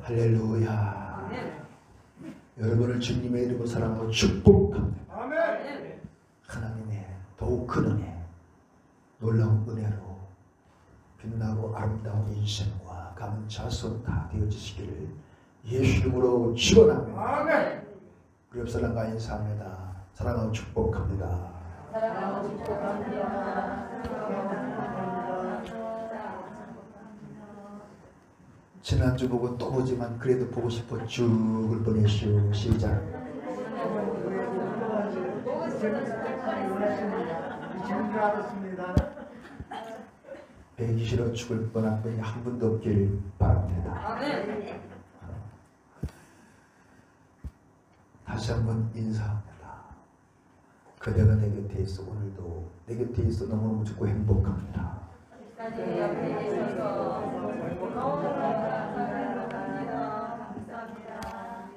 할렐루야. 아멘. 여러분을 주님의 이름으로 사랑하고 축복합니다. 아멘. 하나님의 더욱 큰 은혜, 놀라운 은혜로 빛나고 아름다운 인생과 가문 자손 다 되어지시기를 예수 이름으로 축원합니다. 아멘. 우리 옆 사람과 인사합니다. 사랑하고 축복합니다. 사랑하고 축복합니다. 지난주 보고 또 보지만 그래도 보고 싶어 쭉을 보내시오. 시작. 배기 싫어 죽을 뻔한 분이 한 분도 없길 바랍니다. 아멘. 다시 한번 인사합니다. 그대가 내 곁에 있어. 오늘도 내 곁에 있어 너무너무 좋고 행복합니다. 목사님 옆에 계셔서 너무너무 감사합니다.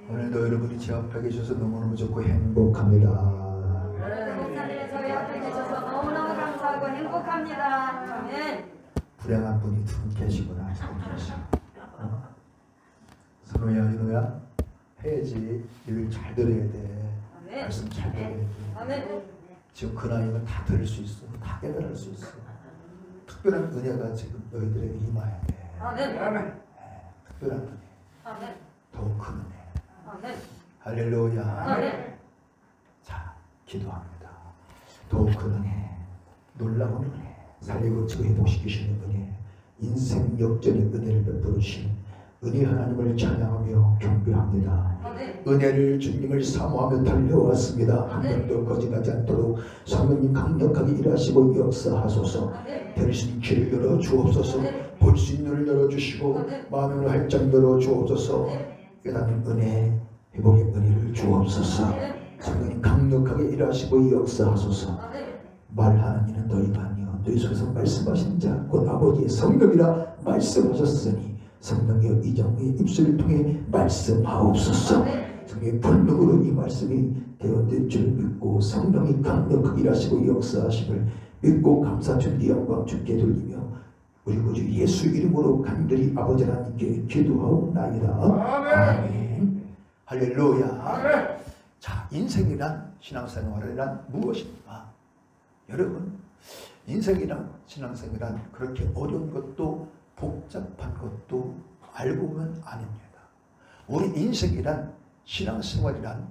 오늘도 여러분이 제 앞에 계셔서 너무너무 좋고 행복합니다. 목사님 저희 옆에 계셔서 너무너무 감사하고 행복합니다. 아멘. 불행한 분이 두 분 계시구나. 선호야, 윤호야, 해야지. 일 잘 들어야 돼. 아멘. 말씀 잘 들어야 돼. 아멘. 지금 그 나이면 다 들을 수 있어. 다 깨달을 수 있어. 특별한 은혜가 지금 너희들에게 임해야 돼. 아멘. 네, 특별한 은혜. 아멘. 더욱 큰 은혜. 아멘. 할렐루야. 아멘. 자, 기도합니다. 더욱 큰 은혜, 놀라운 은혜, 살리고 치고 회복시키시는 은혜, 인생 역전의 은혜를 베풀으신 은혜 하나님을 찬양하며 경배합니다. 아멘. 은혜를 주님을 사모하며 달려왔습니다. 한 번도 거짓하지 않도록 성령님 강력하게 일하시고 역사하소서. 아멘. 들으신 귀를 열어 주옵소서. 볼 수 있는 눈을 열어주시고 마음을 활짝 열어 주옵소서. 깨닫는 은혜, 회복의 은혜를 주옵소서. 성령님 강력하게 일하시고 역사하소서. 말하는 이는 너희가 아니요 너희 속에서 말씀하신 자 곧 아버지의 성령이라 말씀하셨으니 성령의 이정의 입술을 통해 말씀하옵소서. 성령의 불능으로 이 말씀이 되어질 줄 믿고 성령이 강력하게 일하시고 역사하심을 믿고 감사 주님 영광 주께 돌리며 우리 구주 예수 이름으로 간절히 아버지 하나님께 기도하옵나이다. 아멘. 할렐루야. 아멘. 자, 인생이란 신앙생활이란 무엇입니까? 여러분, 인생이란 신앙생활이란 그렇게 어려운 것도 복잡한 것도 알고 보면 아닙니다. 우리 인생이란 신앙생활이란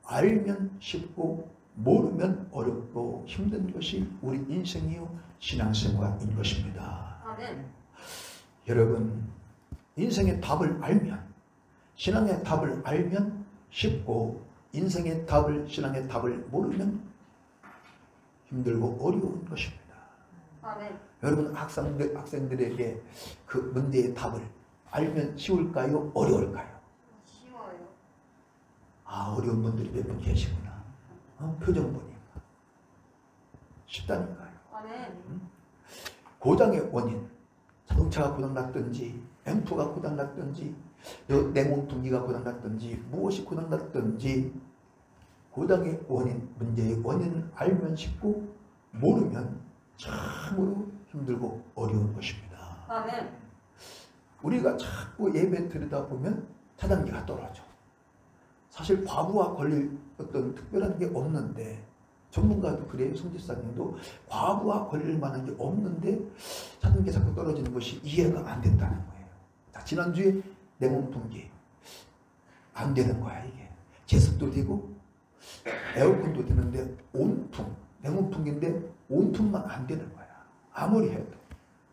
알면 쉽고 모르면 어렵고 힘든 것이 우리 인생이요 신앙생활인 것입니다. 아멘. 여러분, 인생의 답을 알면, 신앙의 답을 알면 쉽고 인생의 답을, 신앙의 답을 모르면 힘들고 어려운 것입니다. 아멘. 여러분, 학생들에게 그 문제의 답을 알면 쉬울까요? 어려울까요? 쉬워요. 아, 어려운 분들이 몇 분 계시구나. 표정 보니까 쉽다니까요. 아멘. 고장의 원인, 자동차가 고장났든지 앰프가 고장났든지 냉온통기가 고장났든지 무엇이 고장났든지 고장의 원인, 문제의 원인을 알면 쉽고 모르면 참으로 힘들고 어려운 것입니다. 아멘. 우리가 자꾸 예배 드리다 보면 차단기가 떨어져. 사실 과부하 걸릴 어떤 특별한 게 없는데, 전문가도 그래요. 성지사님도 과부하 걸릴 만한 게 없는데 차단기가 자꾸 떨어지는 것이 이해가 안 된다는 거예요. 자, 지난주에 냉온통기 안 되는 거야. 이게 제습도 되고 에어컨도 되는데 온풍, 냉온통기인데 온풍만 안 되는 거야. 아무리 해도.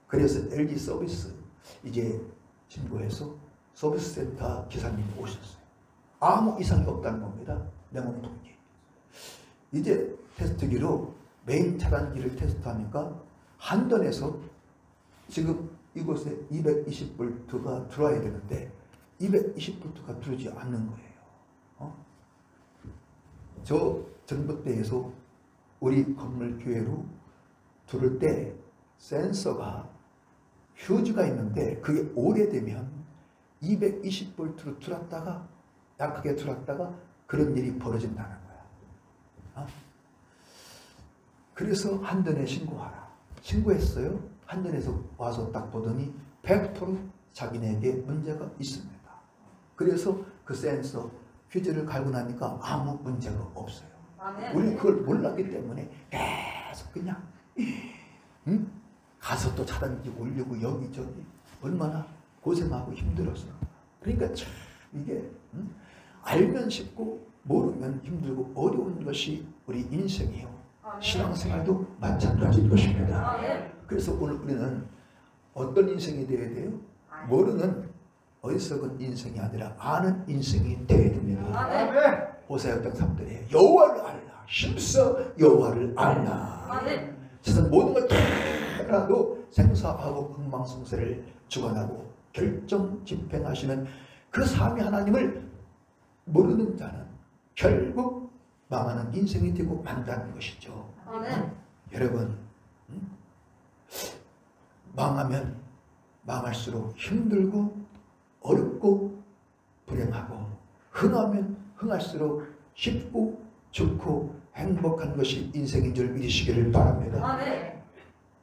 그래서 LG 서비스 이제 신고해서 서비스 센터 기사님이 오셨어요. 아무 이상이 없다는 겁니다. 냉온통기. 이제 테스트기로 메인 차단기를 테스트하니까 한전에서 지금 이곳에 220V가 들어와야 되는데 220V가 들어오지 않는 거예요. 저 전봇대에서 우리 건물 교회로 들을 때 센서가 휴지가 있는데 그게 오래되면 220V로 들었다가 약하게 들었다가 그런 일이 벌어진다는 거야. 그래서 한전에 신고하라. 신고했어요. 한전에서 와서 딱 보더니 100% 자기네에게 문제가 있습니다. 그래서 그 센서 퓨즈를 갈고 나니까 아무 문제가 없어요. 아멘. 우리 그걸 몰랐기 때문에 계속 그냥 가서 또 차단기 올리고 여기저기 얼마나 고생하고 힘들었어. 그러니까 참 이게 알면 쉽고 모르면 힘들고 어려운 것이 우리 인생이에요. 아멘. 신앙생활도 마찬가지인 것입니다. 아멘. 그래서 오늘 우리는 어떤 인생이 되어야 돼요? 모르는 어리석은 인생이 아니라 아는 인생이 되어야 됩니다. 아멘. 호세아 6장 3절에 여호와를 알라 힘써 여호와를 알라. 아멘. 세상 모든 걸 다라도 생사하고 흥망성쇠를 주관하고 결정 집행하시는 그 삼위 하나님을 모르는 자는 결국 망하는 인생이 되고 만다는 것이죠. 아멘. 여러분 망하면 망할수록 힘들고 어렵고 불행하고 흥하면 흥할수록 쉽고 좋고 행복한 것이 인생인 줄 믿으시기를 바랍니다. 아멘.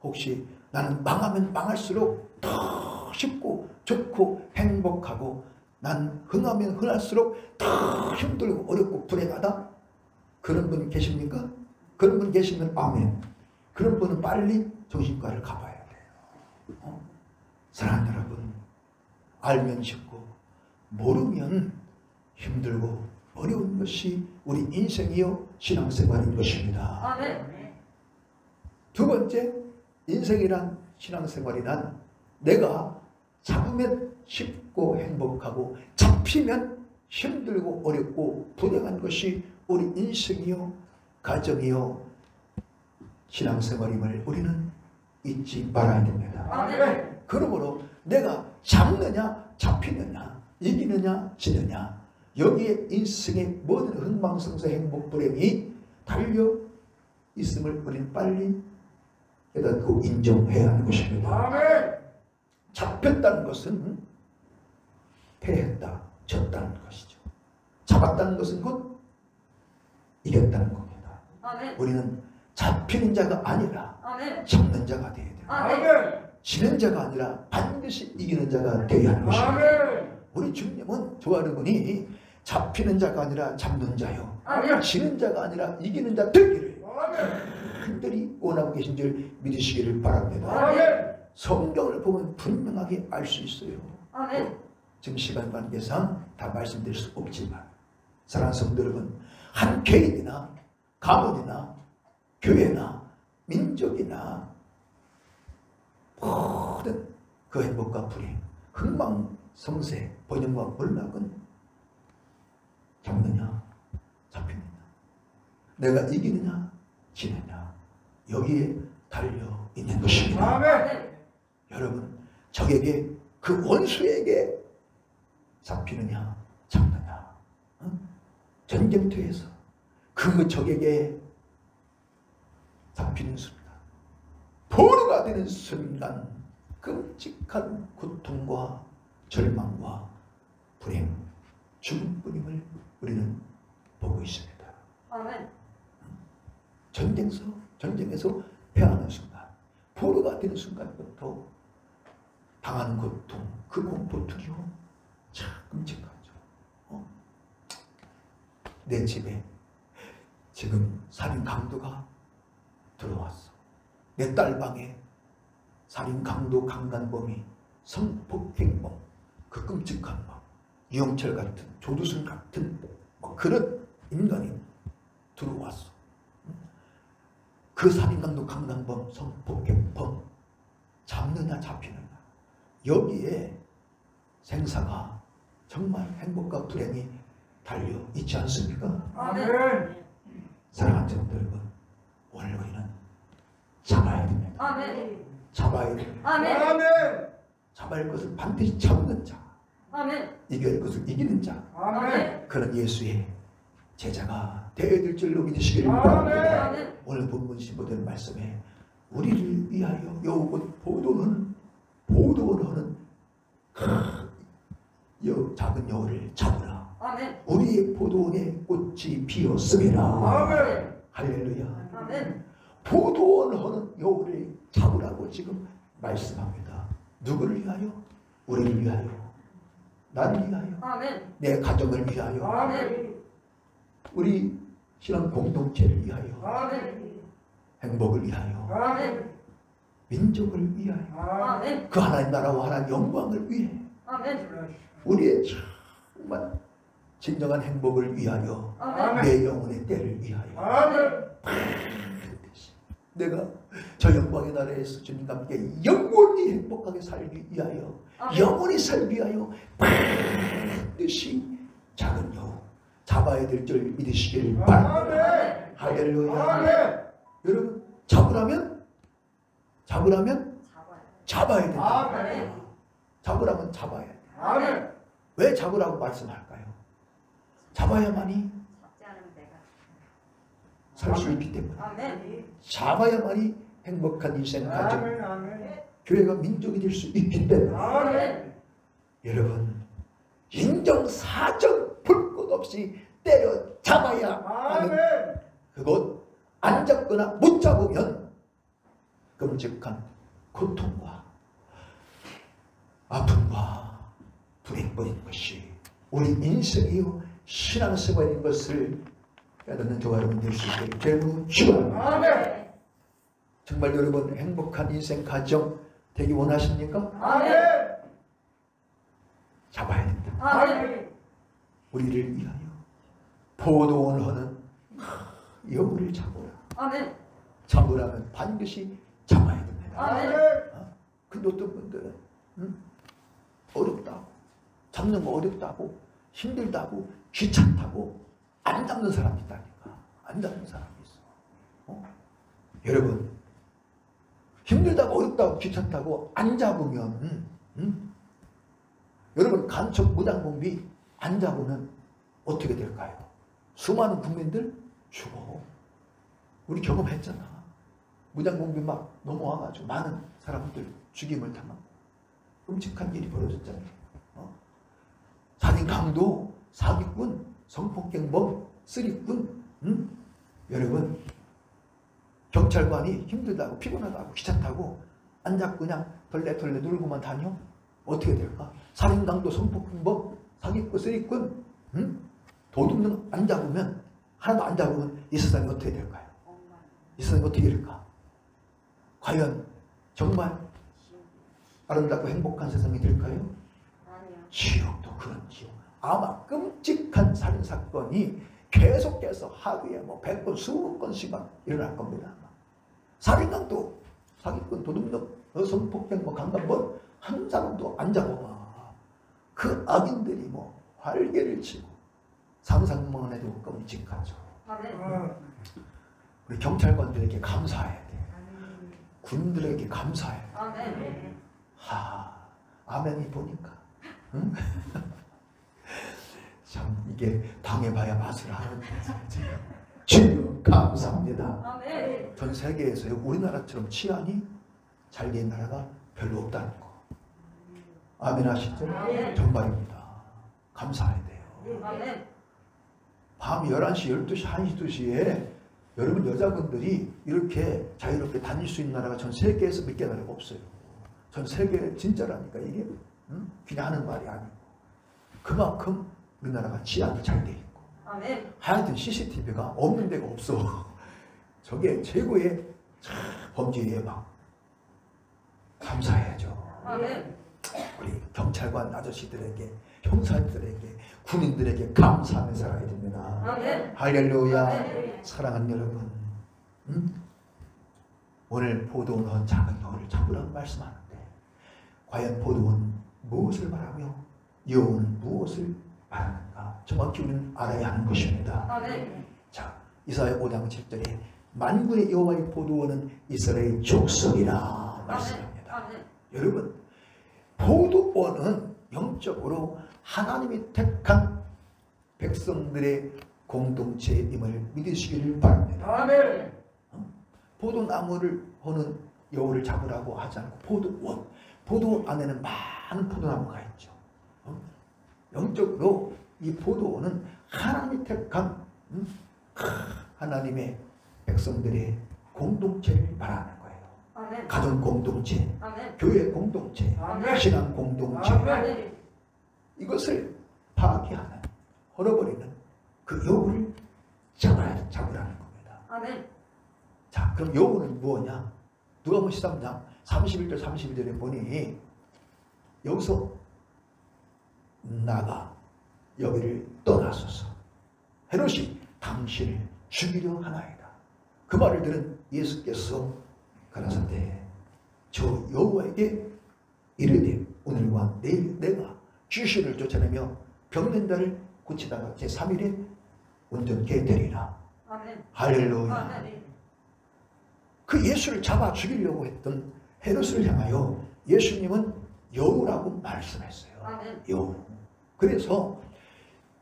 혹시 나는 망하면 망할수록 더 쉽고 좋고 행복하고 난 흥하면 흥할수록 더 힘들고 어렵고 불행하다? 그런 분 계십니까? 그런 분 계시면 아멘. 그런 분은 빨리 정신과를 가봐야 돼요. 사랑하는 여러분, 알면 쉽고 모르면 힘들고 어려운 것이 우리 인생이요 신앙생활인 것입니다. 아멘. 두 번째, 인생이란 신앙생활이란 내가 잡으면 쉽고 행복하고 잡히면 힘들고 어렵고 불행한 것이 우리 인생이요 가정이요 신앙생활임을 우리는 잊지 말아야 됩니다. 아멘. 그러므로 내가 잡느냐 잡히느냐 이기느냐 지느냐 여기에 인생의 모든 흥망성쇠 행복 불행이 달려 있음을 우리는 빨리 깨닫고 인정해야 하는 것입니다. 아멘. 잡혔다는 것은 패했다, 졌다는 것이죠. 잡았다는 것은 곧 이겼다는 겁니다. 아멘. 우리는 잡히는 자가 아니라 아멘. 잡는 자가 되어야 돼요. 아멘. 지는 자가 아니라 반드시 이기는 자가 되어야 하는 것입니다. 아멘. 우리 주님은 좋아하는 분이 잡히는 자가 아니라 잡는 자요, 아멘. 지는 자가 아니라 이기는 자 되기를 아멘. 흔들이 원하고 계신 줄 믿으시기를 바랍니다. 아멘. 성경을 보면 분명하게 알 수 있어요. 아멘. 지금 시간 관계상 다 말씀드릴 수 없지만 사랑하는 성도 여러분, 한 개인이나 가문이나 교회나 민족이나 모든 그 행복과 불행, 흥망성쇠, 번영과 몰락은 잡느냐 잡히느냐 내가 이기느냐 지느냐 여기에 달려 있는 것입니다. 아멘. 여러분, 적에게 그 원수에게 잡히느냐 잡느냐 전쟁터에서 그 적에게 잡히는 순간 포로가 되는 순간 끔찍한 고통과 절망과 불행, 죽음뿐임을 우리는 보고 있습니다. 아멘. 전쟁에서 패하는 순간, 포로가 되는 순간부터 당하는 고통, 그 공포 두려움 참 끔찍하죠. 내 집에 지금 살인 강도가 들어왔어. 내 딸 방에 살인 강도 강간범이 성폭행범, 그 끔찍한 유영철 같은 조두순 같은 그런 인간이 들어왔어. 그 살인 강도 강간범 성폭행범 잡느냐 잡히느냐 여기에 생사가 정말 행복과 불행이 달려 있지 않습니까? 아멘. 사랑하는 성도 여러분, 오늘 우리는 잡아야 됩니다. 아멘. 잡아야 됩니다. 아멘. 아멘. 잡아야 할 것을 반드시 잡는 자, 아멘. 이겨야 할 것을 이기는 자, 아멘. 그런 예수의 제자가 되어야 될 줄로 믿으시기를 아멘. 바랍니다. 아멘. 오늘 본문 15절 말씀에 우리를 위하여 여호곧 보도원하는 작은 여우를 잡으라. 아멘. 우리의 보도원에 꽃이 피었음이라. 아멘. 할렐루야. 아멘. 보도원하는 여우를 잡으라고 지금 말씀합니다. 누구를 위하여? 우리를 위하여. 나를 위하여, 아멘. 내 가정을 위하여, 아멘. 우리 신앙 공동체를 위하여, 아멘. 행복을 위하여, 아멘. 민족을 위하여, 아멘. 그 하나님 나라와 하나님 영광을 위해, 아멘. 우리의 정말 진정한 행복을 위하여, 아멘. 내 영혼의 때를 위하여, 아멘. 내가 저 영광의 나라에서 주님과 함께 영원히 행복하게 살기 위하여, 아멘. 영원히 살기 위하여 반드시 작은 여우 잡아야 될 줄 믿으시기를 바랍니다. 할렐루야. 여러분, 잡으라면 잡아야 된다. 아멘. 잡으라면 잡아야 돼. 아멘. 왜 잡으라고 말씀할까요? 잡아야만이 잡지 않으면 내가. 살 수 있기 때문에, 아멘. 잡아야만이 행복한 인생 가정, 아멘. 교회가 민족이 될 수 있기 때문에, 아멘. 여러분, 인정사정 볼 것 없이 때려 잡아야 하는 아멘. 그곳, 안 잡거나 못 잡으면 끔찍한 고통과 아픔과 불행뿐인 것이 우리 인생이요 신앙생활인 것을 깨닫는 저와 여러분 될 수 있게 되는 축원합니다. 아멘. 정말 여러분 행복한 인생 가정 되기 원하십니까? 아멘. 잡아야 된다. 아멘. 우리를 위하여 포도원을 하는 여우를 잡으라. 아멘. 잡으라면 반드시 잡아야 됩니다. 아멘. 근데 어떤 분들은 어렵다고, 잡는 거 어렵다고, 힘들다고, 귀찮다고 안 잡는 사람이 있다니까. 안 잡는 사람이 있어. 여러분, 힘들다고 어렵다고 귀찮다고 안 잡으면 여러분 간첩 무장공비 안 잡으면 어떻게 될까요? 수많은 국민들 죽어. 우리 경험했잖아. 무장공비 막 넘어와가지고 많은 사람들 죽임을 당하고 끔찍한 일이 벌어졌잖아요. 살인 강도, 사기꾼, 성폭행범, 쓰리꾼. 여러분, 경찰관이 힘들다고 피곤하다고 귀찮다고 안 잡고 그냥 덜레덜레 놀고만 다녀? 어떻게 될까? 살인 강도, 성폭행범, 사기꾼, 쓰리꾼, 도둑놈 안 잡으면, 하나도 안 잡으면 이 세상이 어떻게 될까요? 이 세상이 어떻게 될까? 과연 정말 아름답고 행복한 세상이 될까요? 아니요. 지옥도 그런 지옥. 아마 끔찍한 살인사건이 계속해서 하루에 뭐 100건, 20건씩 막 일어날 겁니다. 살인강도, 사기꾼, 도둑놈, 성폭행, 강간범 한 사람도 안 잡아봐. 그 악인들이 뭐 활개를 치고 상상만 해도 끔찍하죠. 아멘. 우리 경찰관들에게 감사해야 돼. 군인들에게 감사해야 돼. 아멘. 아멘이 보니까 참 이게 당해봐야 맛을 아는데 주님 감사합니다. 아멘. 전 세계에서 우리나라처럼 치안이 잘 된 나라가 별로 없다는 거. 아멘 하시죠? 아멘. 정말입니다. 감사해야 돼요. 아멘. 밤 11시, 12시, 1시, 2시에 여러분 여자분들이 이렇게 자유롭게 다닐 수 있는 나라가 전 세계에서 몇 개 나라가 없어요. 전 세계 진짜라니까 이게 그냥 하는 말이 아니고 그만큼 우리나라가 치안이 잘 돼 있고 아멘. 하여튼 CCTV가 없는 데가 없어. 저게 최고의 범죄 예방. 감사해야죠. 아멘. 우리 경찰관 아저씨들에게, 형사들에게, 군인들에게 감사하며 살아야 됩니다. 아멘. 할렐루야. 아멘. 사랑하는 여러분, 오늘 포도원 작은 여우를 잡으라고 말씀하는데 과연 포도원 무엇을 말하며 여우는 무엇을 말하는가? 정확히 우리는 알아야 하는 것입니다. 아멘. 자, 이사야 5장 7절에 만군의 여호와의 포도원은 이스라엘 족속이라 말씀합니다. 아멘. 여러분, 포도원은 영적으로 하나님이 택한 백성들의 공동체임을 믿으시기를 바랍니다. 아멘. 포도나무를 호는 여우를 잡으라고 하지 않고 포도원 안에는 많은 포도나무가 있죠. 영적으로 이 포도원은 하나님이 택한 하나님의 백성들의 공동체를 말하는 거예요. 아멘. 가정 공동체, 아멘. 교회 공동체, 아멘. 신앙 공동체. 아멘. 아멘. 이것을 파괴하는, 헐어버리는 그 여우를 잡으라는 겁니다. 아멘. 자, 그럼 여우는 뭐냐? 누가복음 13장 31절 32절에 보니 여기서 나가 여기를 떠나소서. 헤롯이 당신을 죽이려 하나이다. 그 말을 들은 예수께서 가라사대 저 여호와에게 이르되 오늘과 내일 내가 귀신을 쫓아내며 병든 자를 고치다가 제3일에 온전케 되리라. 아멘. 할렐루야. 아멘. 그 예수를 잡아 죽이려고 했던 헤롯을 향하여 예수님은 여우라고 말씀했어요. 아멘. 여우. 그래서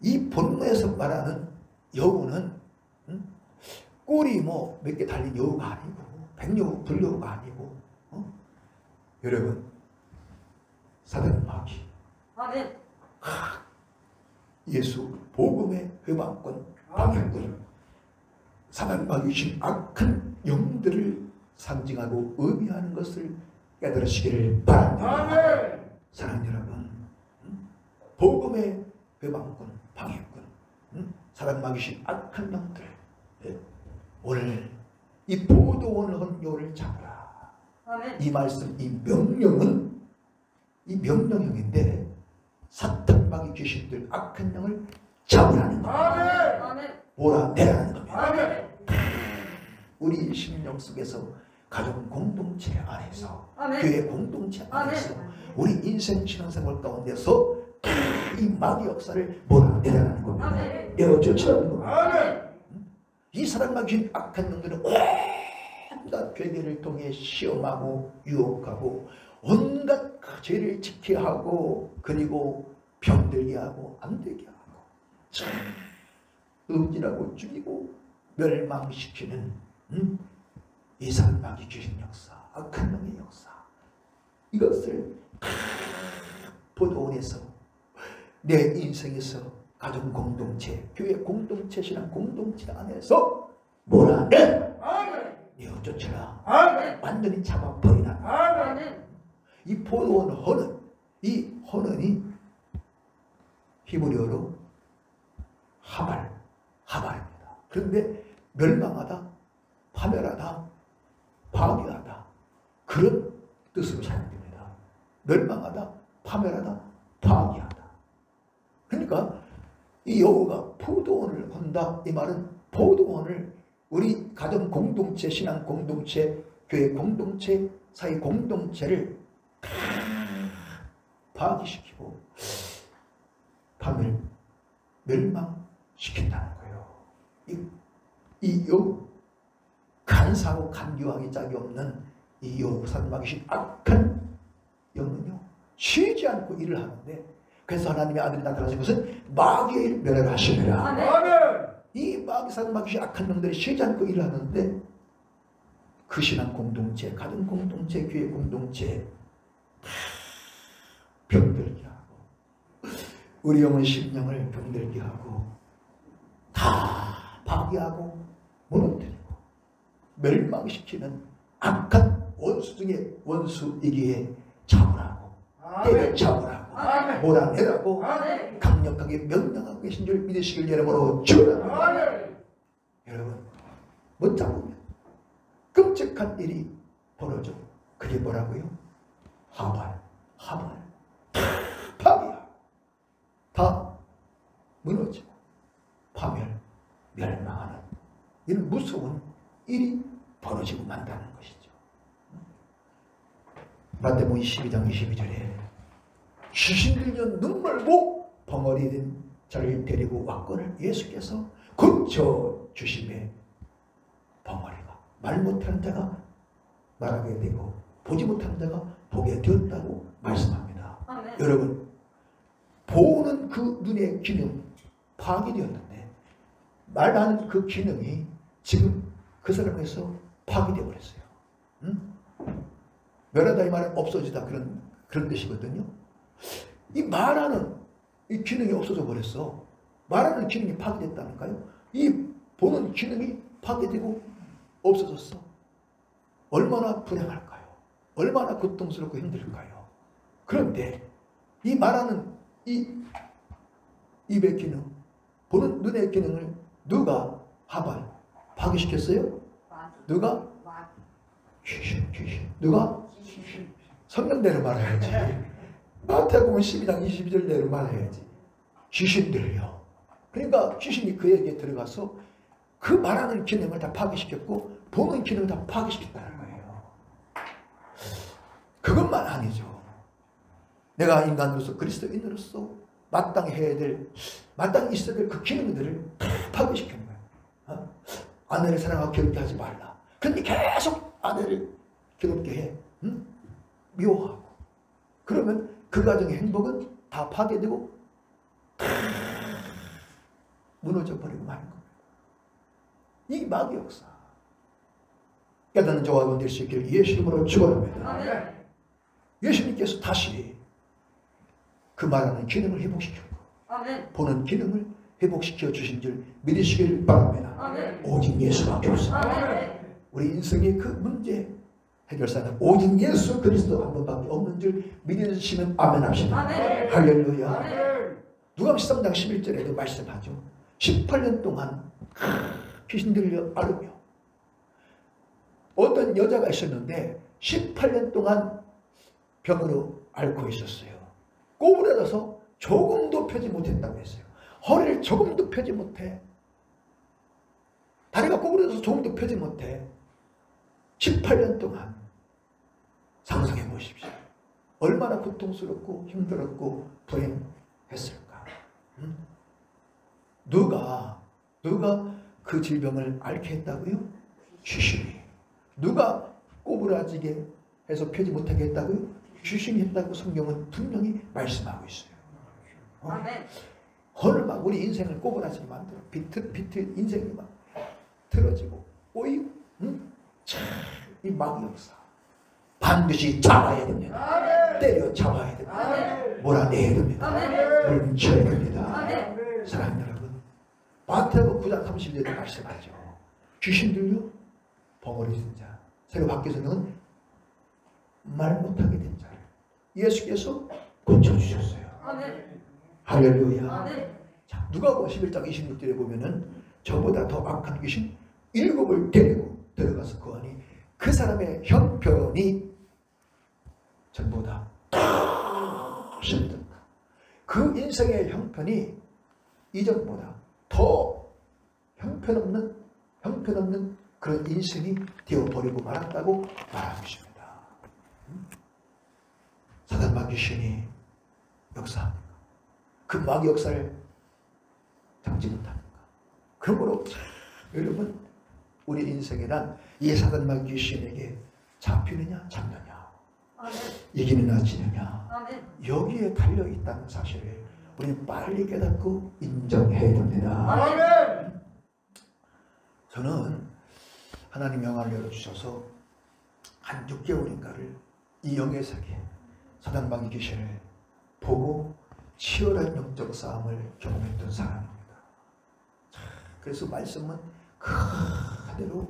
이 본문에서 말하는 여우는 꼬리 뭐 몇 개 달린 여우가 아니고 백여우, 불여우가 아니고 여러분 사단 마귀 아멘. 예수 복음의 회방권 방향권 사단 마귀신 악한 영들을 상징하고 의미하는 것을 깨달으시기를 바랍니다. 아멘. 사랑하는 여러분, 복음의 회방권 방향권 사단 마귀신 악한 영들 오늘 이 포도원 헌요를 잡으라. 아멘. 이 말씀, 이 명령은 이 명령형인데 사탄 마귀 귀신들 악한 영을 잡으라는 겁니다. 아멘. 몰아내라는 겁니다. 아멘. 우리 심령 속에서 가족 공동체 안에서 아멘. 교회 공동체 안에서 아멘. 우리 인생 신앙생활 가운데서 이 마귀 역사를 몰아내라는 겁니다. 아멘. 내어쫓으라는 겁니다. 아멘. 이 사람 마귀 악한 영들은 온갖 괴계를 통해 시험하고 유혹하고 온갖 죄를 지게 하고 그리고 병들게 하고 안 되게 하고 음질하고 죽이고 멸망시키는 이 사람 마귀 귀신 역사, 악한 영의 역사, 이것을 포도원에서 내 인생에서 가정 공동체, 교회 공동체, 신앙 공동체 안에서 몰아내 내어쫓으라. 아멘. 완전히 잡아버리라. 아멘. 이 포도원 헌은, 이 헌은이 히브리어로 하발입니다. 그런데 멸망하다, 파멸하다, 파괴하다, 그런 뜻으로 사용됩니다. 멸망하다, 파멸하다, 파괴하다. 그러니까 이 여호가 포도원을 헌다, 이 말은 포도원을 우리 가정 공동체, 신앙 공동체, 교회 공동체, 사회 공동체를 파괴시키고 파멸, 멸망시킨다는 거예요. 이 여우, 간사하고 간교하기 짝이 없는 이 여우, 사단마귀신 악한 영은요 쉬지 않고 일을 하는데, 그래서 하나님의 아들이 나타나신 것은 마귀의 일을 멸하려 하시느라. 아멘. 이 마귀, 사단마귀신 악한 영들이 쉬지 않고 일을 하는데 그 신앙 공동체, 가정 공동체, 교회 공동체 병들게 하고 우리 영혼 심령을 병들게 하고 다 파괴하고 무너뜨리고 멸망시키는 악한 원수 중에 원수이기에 잡으라고, 때려잡으라고, 아멘. 몰아내라고 아멘. 강력하게 명령하고 계신 줄 믿으시길 여러분으로 축원합니다. 아멘. 여러분 못 잡으면 끔찍한 일이 벌어져. 그게 뭐라고요? 하발 파괴야. 다 무너지고 파멸, 멸망하는 이런 무서운 일이 벌어지고 만다는 것이죠. 마태복음 22장 22절에 귀신들려 눈물고 벙어리 된 자를 데리고 왔거늘 예수께서 고쳐 주심에 벙어리가 말 못하는 자가 말하게 되고 보지 못하는 자가 보게 되었다고 말씀합니다. 아멘. 여러분, 보는 그 눈의 기능 파괴되었는데 말하는 그 기능이 지금 그 사람에서 파괴되어 버렸어요. 멸하다 이 말은 없어지다, 그런 뜻이거든요. 이 말하는 이 기능이 없어져 버렸어. 말하는 기능이 파괴됐다니까요. 이 보는 기능이 파괴되고 없어졌어. 얼마나 불행할까요? 얼마나 고통스럽고 힘들까요? 그런데 이 말하는 이 입의 기능, 보는 눈의 기능을 누가 파괴시켰어요? 누가? 귀신. 누가? 성경대로 말해야지. 마태복음 12장 22절대로 말해야지. 귀신들이요. 그러니까 귀신이 그에게 들어가서 그 말하는 기능을 다 파괴시켰고 보는 기능을 다 파괴시켰다는 거예요. 그것만 아니죠. 내가 인간으로서 그리스도인으로서 마땅히 있어야 될 그 기능들을 다 파괴시키는 거예요. 아내를 사랑하고 괴롭게 하지 말라. 그런데 계속 아내를 괴롭게 해. 응? 미워하고. 그러면 그 가정의 행복은 다 파괴되고 다 무너져 버리고 마는 겁니다. 이 마귀 역사. 깨닫는 저와 여러분 될 수 있기를 예수 이름으로 축원합니다. 예수님께서 다시 그 말하는 기능을 회복시켰고 보는 기능을 회복시켜 주신 줄 믿으시기를 바랍니다. 오직 예수밖에 없습니다. 우리 인생의 그 문제 해결사는 오직 예수 그리스도 한 분밖에 없는 줄 믿으시면 아멘 합시다. 할렐루야. 누가복음 13장 11절에도 말씀하죠. 18년 동안 귀신 들려 앓으며 어떤 여자가 있었는데 18년 동안 병으로 앓고 있었어요. 꼬부라져서 조금도 펴지 못했다고 했어요. 허리를 조금도 펴지 못해. 다리가 꼬부라져서 조금도 펴지 못해. 18년 동안 상상해 보십시오. 얼마나 고통스럽고 힘들었고 불행했을까. 누가 그 질병을 앓게 했다고요? 귀신이. 누가 꼬부라지게 해서 펴지 못하게 했다고요? 귀신이 했다고 성경은 분명히 말씀하고 있어요. 오늘 막 우리 인생을 꼬부라지게 만들어 비틀 인생이 막 틀어지고 꼬이고 이 마귀 역사 반드시 잡아야 됩니다. 때려 잡아야 됩니다. 몰아내야 됩니다. 물리쳐야 됩니다. 사랑하는 여러분, 마태복음 9장 30절에 말씀하죠. 귀신 들려 벙어리 쓴 자, 새로 바뀐 성경은 말 못하게 된 자를 예수께서 고쳐주셨어요. 할렐루야. 자, 누가복음 11장 26절에 보면은 저보다 더 악한 귀신 7을 데리고 들어가서 그 안에 그 사람의 형편이 전보다 더 힘들다. 그 인생의 형편이 이전보다 더 형편없는 그런 인생이 되어버리고 말았다고 말하고 있습니다. 사단 마귀 신이 역사합니까? 그 마귀 역사를 잡지 못합니까? 그러므로 여러분, 우리 인생이란 이 사단 마귀 신에게 잡히느냐 잡느냐, 이기느냐 지느냐, 여기에 달려있다는 사실을 우리는 빨리 깨닫고 인정해야 됩니다. 저는 하나님 영화를 열어주셔서 한 6개월인가를 이 영의 세계 사단 마귀 귀신을 보고 치열한 영적 싸움을 경험했던 사람입니다. 그래서 말씀은 그대로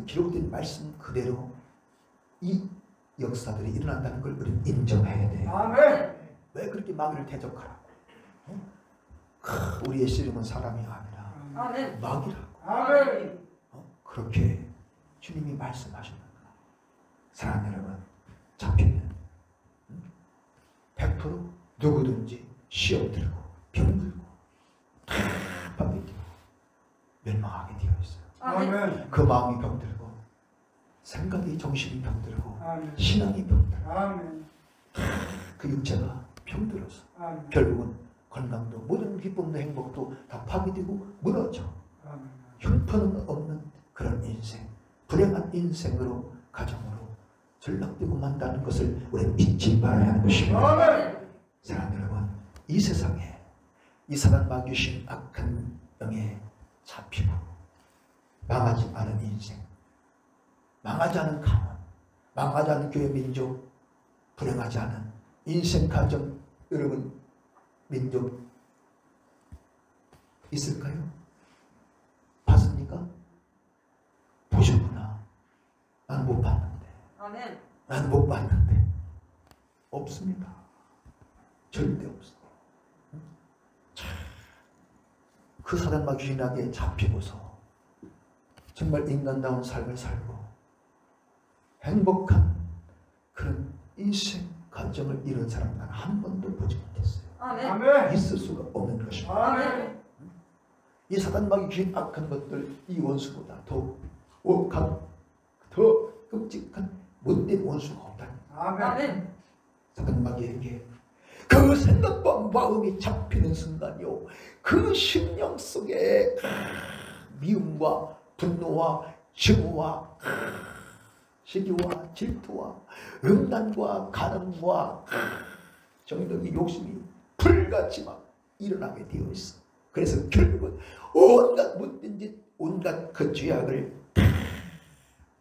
기록된 말씀 그대로 이 역사들이 일어난다는 걸 우리는 인정해야 돼요. 아멘. 왜 그렇게 마귀를 대적하라고? 우리의 씨름은 사람이 아니라 아멘. 마귀라고. 아멘. 그렇게 주님이 말씀하셨는 거예요. 사랑하는 여러분, 잡히면 100% 누구든지 시험 들고 병 들고 다 밤에 뛰고 멸망하게 되어 있어요. 아멘. 그 마음이 병들고 생각이 정신이 병들고 아멘. 신앙이 병들고 아멘. 그 육체가 병들어서 아멘. 결국은 건강도 모든 기쁨도 행복도 다 파괴되고 무너져 아멘. 형편은 없는 그런 인생, 불행한 인생으로 가정으로 전락되고 만다는 것을 우리는 잊지 말아야 하는 것입니다. 아멘. 사랑하는 여러분, 이 세상에 이 사단 마귀 신 악한 영에 잡히고 망하지 않은 인생, 망하지 않은 가문, 망하지 않은 교회 민족, 불행하지 않은 인생 가정, 여러분 민족 있을까요? 봤습니까? 보셨구나. 나는 못 봤는데. 아멘. 나는 못 봤는데. 없습니다. 절대 없어. 그 사단과 귀신에게 잡히고서 정말 인간다운 삶을 살고 행복한 그런 인생 감정을 이룬 사람 난 한 번도 보지 못했어요. 아멘. 있을 수가 없는 것입니다. 아멘. 이 사단마귀 귀신 악한 것들 이 원수보다 더 억한 더 끔찍한 못된 원수가 없다니. 아멘. 사단마귀에게 그 생각과 마음이 잡히는 순간이요 그 심령 속에 미움과 분노와 증오와 시기와 질투와 음란과 간음과 정덕이 욕심이 불같이 막 일어나게 되어 있어. 그래서 결국은 온갖 못된 짓 온갖 그 죄악을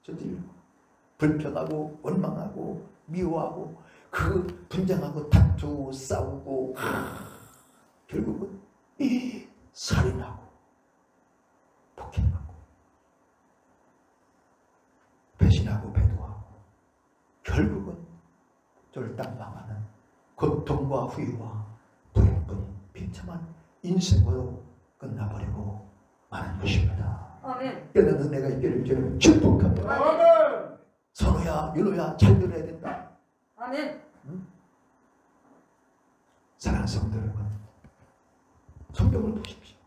저질고 불평하고 원망하고 미워하고 그 분쟁하고 다투고 싸우고 결국은 살인하고 폭행하고 배신하고 배도하고 결국은 쫄딱망하는 고통과 후회와 불행뿐인 비참한 인생으로 끝나버리고 마는 것입니다. 아멘. 깨닫는 은혜가 있기를 저는 축복합니다. 아멘. 선호야 윤호야 잘 들어야 된다. 아멘. 사랑하는 성도 여러분, 성경을 보십시오.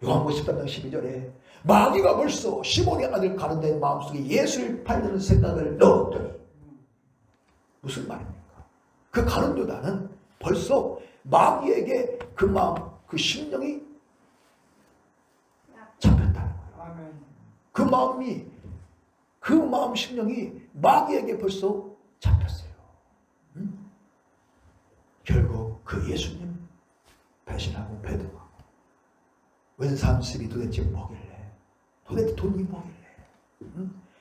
요한복음 13장 12절에 마귀가 벌써 시몬의 아들 가룟유다의 마음속에 예수를 팔려는 생각을 넣었더니 무슨 말입니까? 그 가룟유다는 벌써 마귀에게 그 마음, 그 심령이 잡혔다는 거예요. 그 마음이, 그 마음 심령이 마귀에게 벌써 잡혔어요. 결국 그 예수님 배신하고 배도하고 은삼십이 도대체 뭐길래, 도대체 돈이 뭐길래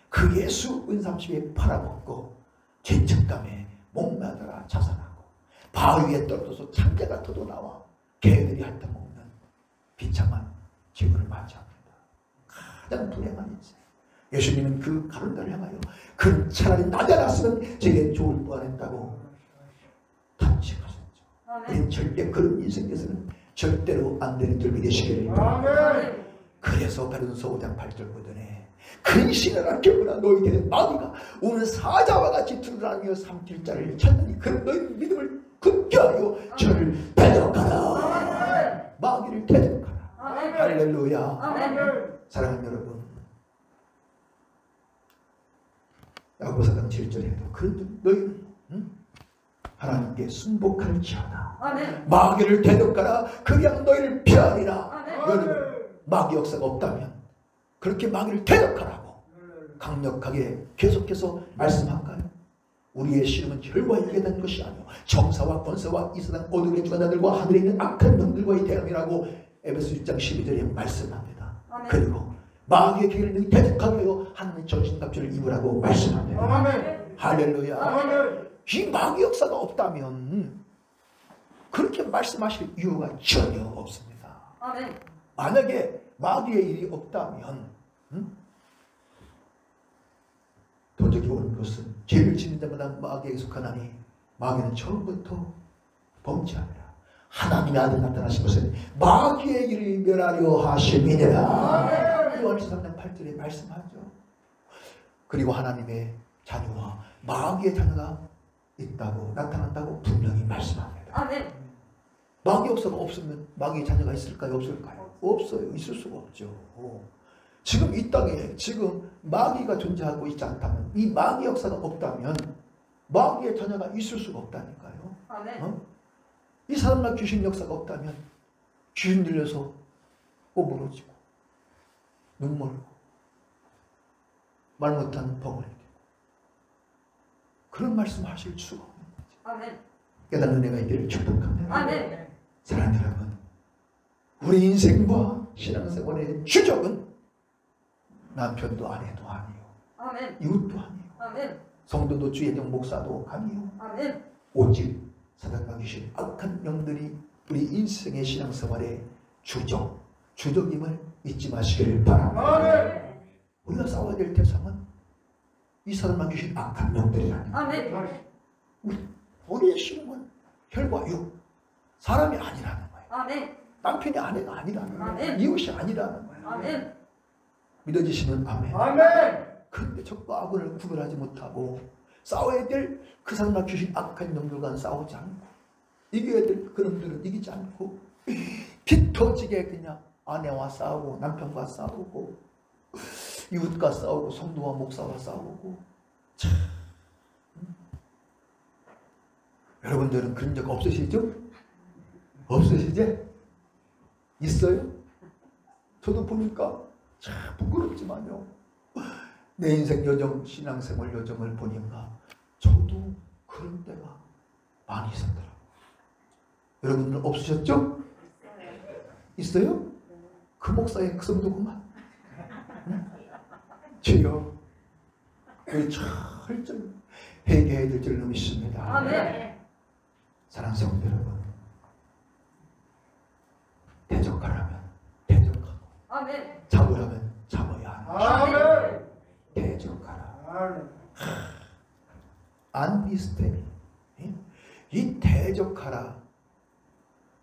그 예수 은삼십에 팔아먹고 죄책감에 목마르다가 자살하고 바위에 떨어져서 창자가 터져 나와 개들이 핥아먹는 비참한 지구를 맞이합니다. 가장 불행한 인생. 예수님은 그 가룟유다를 향하여 그 차라리 낮아놨으면 제게 좋을 뻔했다고 탄식하셨죠. 우리는 절대 그런 인생에서는 절대로 안 되는 줄 믿으시기를 바랍니다. 그래서 베드로전서 5장 8절 보더니 근신을 아껴보라 너희들의 마귀가 오는 사자와 같이 두루다니며 삼킬 자를 찾느니 그런 너희 믿음을 굳게 하여 저를 대적하라. 마귀를 대적하라. 할렐루야. 사랑하는 여러분, 야고보서 4장 7절에도 그런 너희는 하나님께 순복할지어다. 마귀를 대적하라. 그냥 너희를 피하리라. 여러분, 마귀 역사가 없다면 그렇게 마귀를 대적하라고 강력하게 계속해서 말씀할까요? 우리의 씨름은 혈과 육에 된 것이 아니오 정사와 권세와 이 세상 어둠의 주관자들과 하늘에 있는 악한 영들과의 대항이라고 에베소 6장 12절에 말씀합니다. 그리고 마귀의 기회를 너희 대적하게 하여 하나님의 정신갑주를 입으라고 말씀합니다. 할렐루야. 이 마귀 역사가 없다면 그렇게 말씀하실 이유가 전혀 없습니다. 만약에 마귀의 일이 없다면 도적이 오는 것은 죄를 짓는 자마다 마귀에게 속하나니 마귀는 처음부터 범죄하니라. 하나님의 아들 나타나신 것은 마귀의 일을 멸하려 하심이니라. 요한복음 3장 8절에 말씀하죠. 그리고 하나님의 자녀와 마귀의 자녀가 있다고 나타난다고 분명히 말씀합니다. 마귀 역사가 없으면 마귀의 자녀가 있을까요? 없을까요? 없어요. 있을 수가 없죠. 지금 이 땅에 지금 마귀가 존재하고 있지 않다면, 이 마귀 역사가 없다면 마귀의 자녀가 있을 수가 없다니까요. 이 사람과 귀신 역사가 없다면 귀신 들려서 꼬부러지고 눈물고 말 못하는 벙어리고 그런 말씀 하실 수가 없는 거죠. 깨닫는 은혜가 있기를 축복합니다. 사랑하는 여러분, 우리 인생과 신앙생활의 주적은 남편도 아내도 아니요, 이웃도 아니요, 성도도 주의정 목사도 아니요, 오직 사단과 귀신 악한 영들이 우리 인생의 신앙생활의 주적임을 잊지 마시기를 바랍니다. 우리가 싸워야 될 대상은 이 사단과 귀신 악한 영들이라는 거예요. 우리의 신앙은 혈과 육, 사람이 아니라는 거예요. 아멘. 남편이 아내가 아니라는 거예요. 아멘. 이웃이 아니라는 거예요. 아멘. 믿어지시는 아멘. 아멘. 그런데 적과 악을 구별하지 못하고 싸워야 될 그 사람과 주신 악한 놈들과는 싸우지 않고 이겨야 될 그놈들은 이기지 않고 피 터지게 그냥 아내와 싸우고 남편과 싸우고 이웃과 싸우고 성도와 목사와 싸우고 참. 여러분들은 그런 적 없으시죠? 없으시지? 있어요? 저도 보니까 참 부끄럽지만요. 내 인생 여정, 신앙생활 여정을 보니까 저도 그런 때가 많이 있었더라고요. 여러분들은 없으셨죠? 있어요? 그 목사의 그 성도구만. 주여, 우리 철저히 회개해야 될 줄로 믿습니다. 아멘. 사랑하는 성도 여러분, 대적하라면 대적하고 아멘. 잡으라면 잡아야 하는 아멘. 대적하라. 안디스테미, 이 대적하라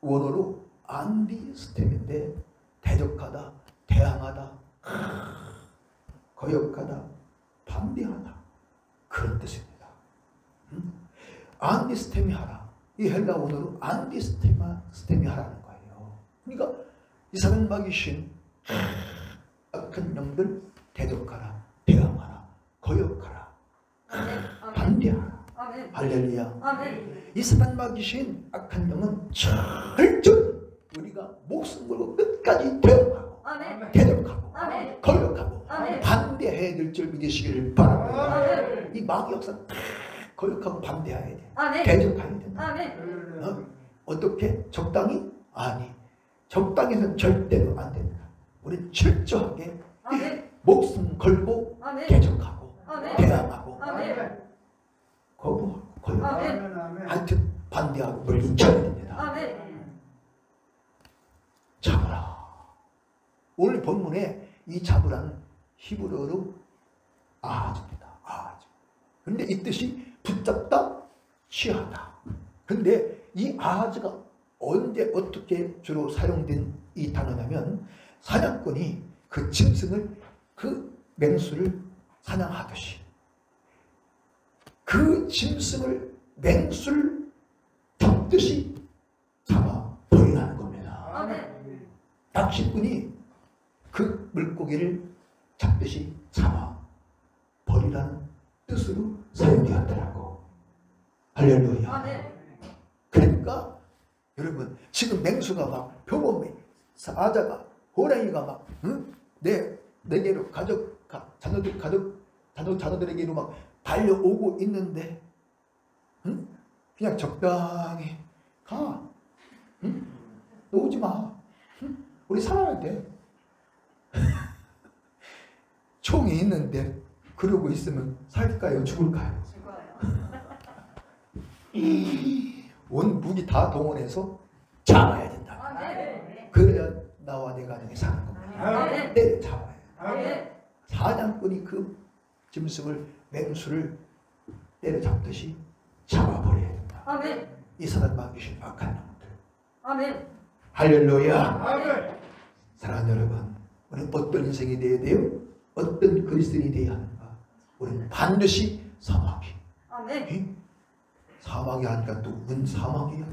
원어로 안디스템인데 대적하다, 대항하다, 거역하다, 반대하다 그런 뜻입니다. 안디스테미 하라. 이 헬라 원어로 안디스테미 하라는 거예요. 그러니까 이 사람 막이신 악한 영들 대적하라, 대항하라, 거역하라, 반대하라. 아멘. 할렐루야. 아멘. 이 사단 막이신 악한 영은 철저히 우리가 목숨 걸고 끝까지 대응하고 아멘. 대적하고 아멘. 거역하고 아멘. 반대해야 될 줄 믿으시기를 바랍니다. 아멘. 이 마귀 역사 거역하고 반대해야 돼. 아멘. 대적해야 된다. 아멘. 어떻게? 적당히? 아니. 적당히는 절대로 안 된다. 우리 철저하게 아멘. 목숨 걸고 아멘. 대적하고 아멘. 대항하고 아멘. 거부하고 거역하고 아멘. 하여튼 반대하고 물리쳐야 됩니다. 아멘. 잡으라. 오늘 본문에 이 잡으라는 히브리어로 아하즈입니다. 아하즈. 그런데 이 뜻이 붙잡다, 취하다. 그런데 이 아하즈가 언제 어떻게 주로 사용된 이 단어냐면 사냥꾼이 그 짐승을 그 맹수를 사냥하듯이 그 짐승을 맹수를 잡듯이 잡아 버리라는 겁니다. 아멘. 낚시꾼이 그 물고기를 잡듯이 잡아 버리라는 뜻으로 사용되었더라고. 할렐루야. 아멘. 그러니까 여러분 지금 맹수가 막 표범이 사자가 호랑이가 막 내게로 자녀들에게로 막 달려오고 있는데 그냥 적당히 가. 오지 마. 우리 살아야 돼. 총이 있는데 그러고 있으면 살까요? 죽을까요? 온 무기 다 동원해서 잡아야 된다. 아멘. 그래야 나와 내 가정이 사는 겁니다. 아멘. 때려 잡아야 돼. 아멘. 사냥꾼이 그 짐승을 맹수를 때려잡듯이 잡아버려야 된다. 아멘. 이 사단 막이신 악한 놈들. 아멘. 할렐루야. 아멘. 사랑하는 여러분, 우리는 어떤 인생이 되어야 돼요? 어떤 그리스도인이 되어야 하는가? 우리는 반드시 사막이. 아멘. 사막이 하니까 또 은 사막이야.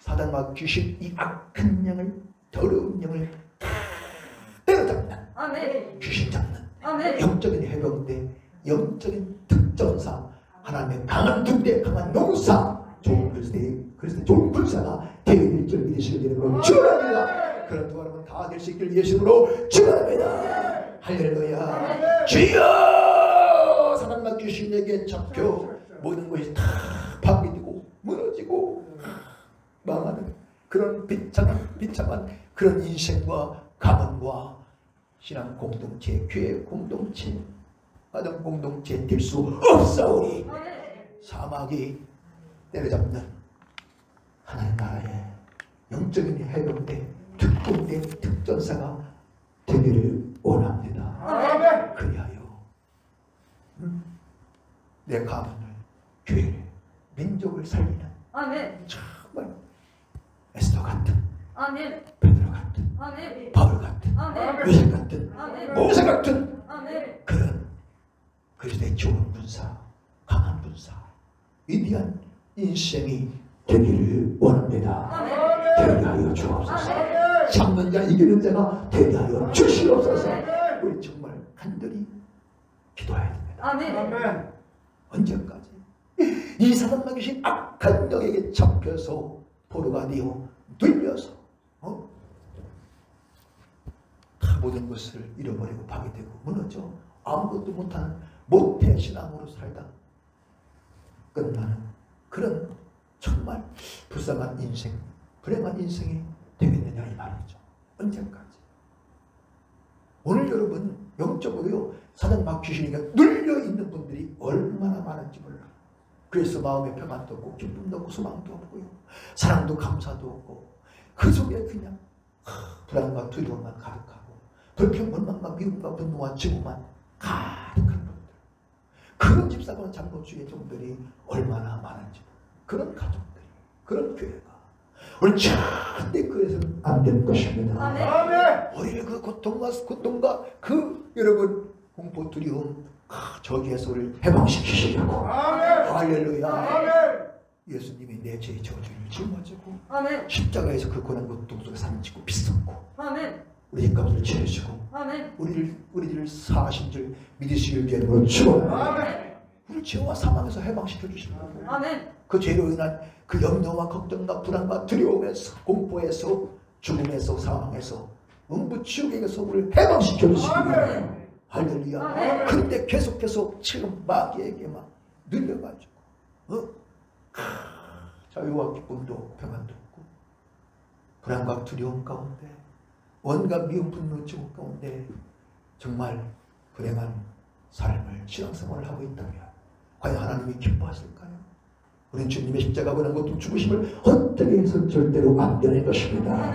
사단 막 귀신 이 악한 영을, 더러운 영을 때려잡는, 아멘. 귀신 잡는 아멘. 영적인 해병대, 영적인 특전사, 하나님의 강한 군대, 강한 용사, 좋은 그리스도의 좋은 군사가 되어질 줄 믿으시길 바랍니다. 축원합니다. 그런 두 사람은 다 될 수 있길 예수님으로 축원합니다. 할렐루야. 주여! 사단만 귀신에게 잡혀 모든 것이 다 파괴되고 무너지고 망하는 그런 비참한 그런 인생과 가문과 신앙 공동체, 교회 공동체, 가정 공동체 될 수 없사오니 사막이 때려잡는 하나님 나라의 영적인 해병대, 특공대, 특전사가 되기를 원합니다. 아멘. 그리하여 내 가문을, 교회를, 민족을 살리는 아멘. 정말 에스더 아멘. 베드로 같은, 아멘. 바울 같은, 아멘. 요셉 같은, 아멘. 모세 같은 아멘. 그런 그리스도의 좋은 군사, 강한 군사, 위대한 인생이 되기를 원합니다. 되게 하여 주옵소서. 잡는 자 이기는 자가 되게 하여 주시옵소서. 우리 정말 간절히 기도해야 됩니다. 아멘. 언제까지 이 사단마 귀신 악한 영에게 잡혀서 포로가 되어 눌려서 다 모든 것을 잃어버리고 파괴되고 무너져 아무것도 못하는 모태신앙으로 살다 끝나는 그런 정말 불쌍한 인생, 불행한 인생이 되겠느냐 이 말이죠. 언제까지? 오늘 여러분 영적으로요 사단마 귀신에게 눌려있는 분들이 얼마나 많은지 몰라. 그래서 마음에 평안도 없고 기쁨도 없고 소망도 없고요 사랑도 감사도 없고 그 속에 그냥 불안과 두려움만 가득하고 불평, 원망과 미움과 분노와 증오만 가득한 분들, 그런 집사관 장로주의 종들이 얼마나 많은지, 그런 가족들이, 그런 교회가 오늘 절대 그래서는 안 되는 것입니다. 아멘. 우리의 그 고통과 그 여러분 공포 두려움 저기에서 우리를 해방시키시려고. 할렐루야. 예수님이 내 죄의 저주를 짊어지고 아멘. 십자가에서 그 고난 고통 속에 삼치고 빚었고 아멘. 우리 값을 치르시고 아멘. 우리를 사하신 줄 믿으시길 위함으로 축원합니다. 아멘. 우리 죄와 사망에서 해방시켜 주시는 거고 아멘. 그 죄로 인한 그 염려와 걱정과 불안과 두려움에서 공포에서 죽음에서 사망에서 음부지옥에서 우리를 해방시켜 주시길. 할렐루야. 그런데 계속해서 지금 마귀에게 막 눌려가지고 자유와 기쁨도 없고 평안도 없고 불안과 두려움 가운데 온갖 미움 분노 증오 가운데 정말 불행한 삶을 신앙생활을 하고 있다면 과연 하나님이 기뻐하실까요? 우리는 주님의 십자가 고난 고통 죽으심을 어떻게 해서 절대로 안 되는 것입니다.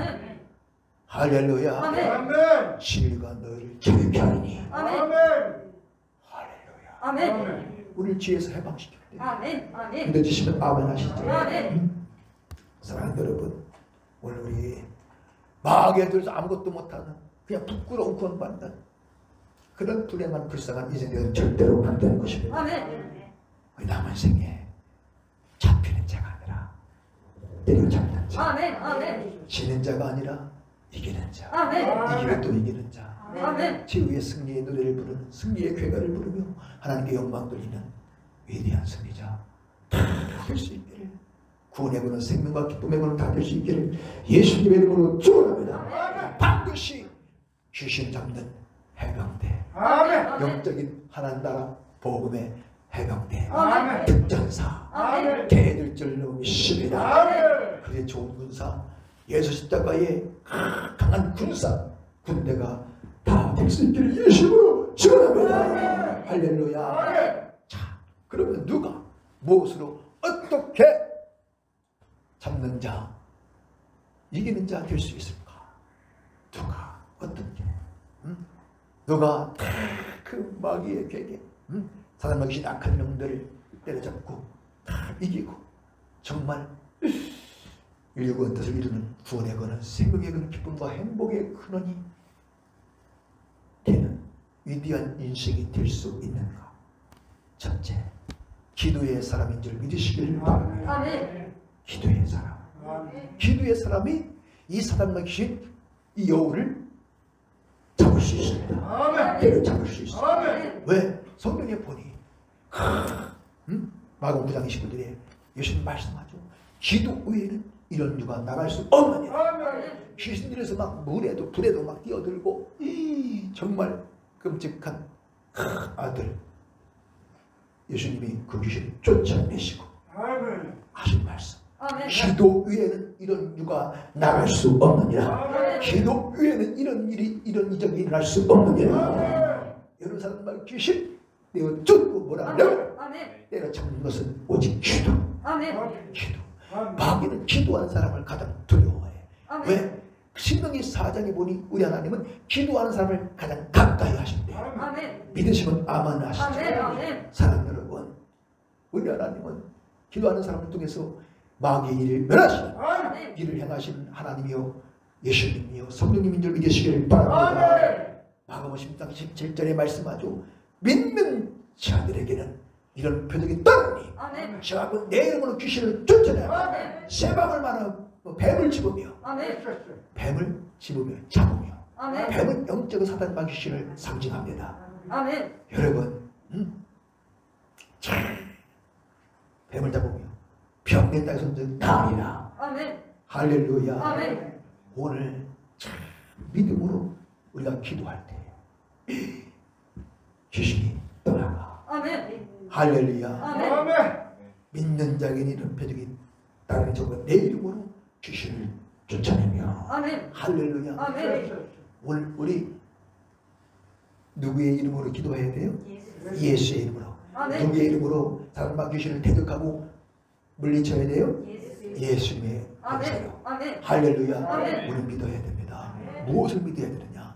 할렐루야. 아멘. 진리가 너희를 자유케 하리니. 아멘. 할렐루야. 아멘. 우리를 죄에서 해방시켰대. 아멘. 아멘. 믿어지시면 아멘 하시죠. 아멘. 사랑하는 여러분, 오늘 우리 마귀에 들어서 아무것도 못하는 그냥 부끄러운 구원받는 그런 불행한 불쌍한 인생은 절대로 안 되는 것입니다. 아멘. 우리 남은 생에 잡히는 자가 아니라 때려잡는 자, 아멘. 아멘. 지는 자가 아니라 이기는 자, 아멘. 이기고 또 이기는 자, 아멘. 최후의 승리의 노래를 부르는 승리의 괴가를 부르며 하나님께 영광 돌리는 위대한 승리자 다 될 수 있기를, 구원의 분은 생명과 기쁨의 분은 다 될 수 있기를 예수님의 이름으로 축원합니다. 반드시 귀신 잡는 해병대, 아멘. 영적인 하나님 나라 복음의 해병대, 아멘. 특전사, 아멘. 대들절로 믿습니다. 그의 좋은 군사, 예수 십자가의 강한 군사, 군대가 다 될 수 있기를 예수님으로 축원합니다. 할렐루야. 자, 그러면 누가 무엇으로 어떻게 잡는 자, 이기는 자 될 수 있을까? 누가 어떻게? 누가 그 마귀의 괴계, 사단마 귀신 악한 영들을 때려잡고 다 이기고 정말 인류의 뜻을 이루는 구원의 근원, 생명의 근원, 기쁨과 행복의 근원이 되는 위대한 인생이 될 수 있는가? 첫째, 기도의 사람인 줄 믿으시기를 바랍니다. 아멘. 기도의 사람. 기도의 사람이 이 사단마 귀신, 이 여우를 잡을 수 있습니다. 때려잡을 수 있습니다. 왜? 성경에 보니 마가복음 9장 29절에 예수님 말씀하죠. 기도 외에는 이런 유가 나갈 수 없느니라. 귀신들에서 막 물에도 불에도 막 뛰어들고 정말 끔찍한 아들 예수님이 그 귀신을 쫓아내시고 하신 말씀. 아멘. 기도 외에는 이런 유가 나갈 수 없느니라. 기도 외에는 이런 일이 이런 이적이 일어날 수 없느니라. 여러 사람만 귀신 내어 쫓고 뭐라 하냐면 아멘. 때려잡는 것은 오직 기도. 아멘. 기도. 마귀는 기도하는 사람을 가장 두려워해. 아멘. 왜? 신명기 4장에 보니 우리 하나님은 기도하는 사람을 가장 가까이 하신대요. 아멘. 믿으시면 아멘 아멘. 하시죠. 아멘. 사랑하는 여러분, 우리 하나님은 기도하는 사람을 통해서 마귀의 일을 멸하시는 아멘. 일을 행하신 하나님이요 예수님이요 성령님인 줄 믿으시길 바랍니다. 마가복음 10장 17절에 말씀하죠. 믿는 자들에게는 이런 표적이 따르니 아멘. 저하고 내 이름으로 귀신을 쫓아내고 새방울 만한 뱀을 집으며 아멘. 뱀을 집으며 잡으며 아멘. 뱀은 영적인 사단과 귀신을 상징합니다. 아멘. 여러분 참 뱀을 잡으며 병든 땅에서 나으리라. 아멘. 할렐루야. 아멘. 오늘 참 믿음으로 우리가 기도할 때 귀신이 떠나가. 아멘. 할렐루야. 아멘. 믿는 자에게는 이런 표적이 따르니 저거 내 이름으로 귀신을 쫓아내며. 아멘. 할렐루야. 아멘. 오늘 우리 누구의 이름으로 기도해야 돼요? 예수의 이름으로. 아멘. 누구의 이름으로 사람과 귀신을 대적하고 물리쳐야 돼요? 예수님의 아멘. 권세로. 아멘. 할렐루야. 아멘. 우리 믿어야 됩니다. 무엇을 믿어야 되느냐?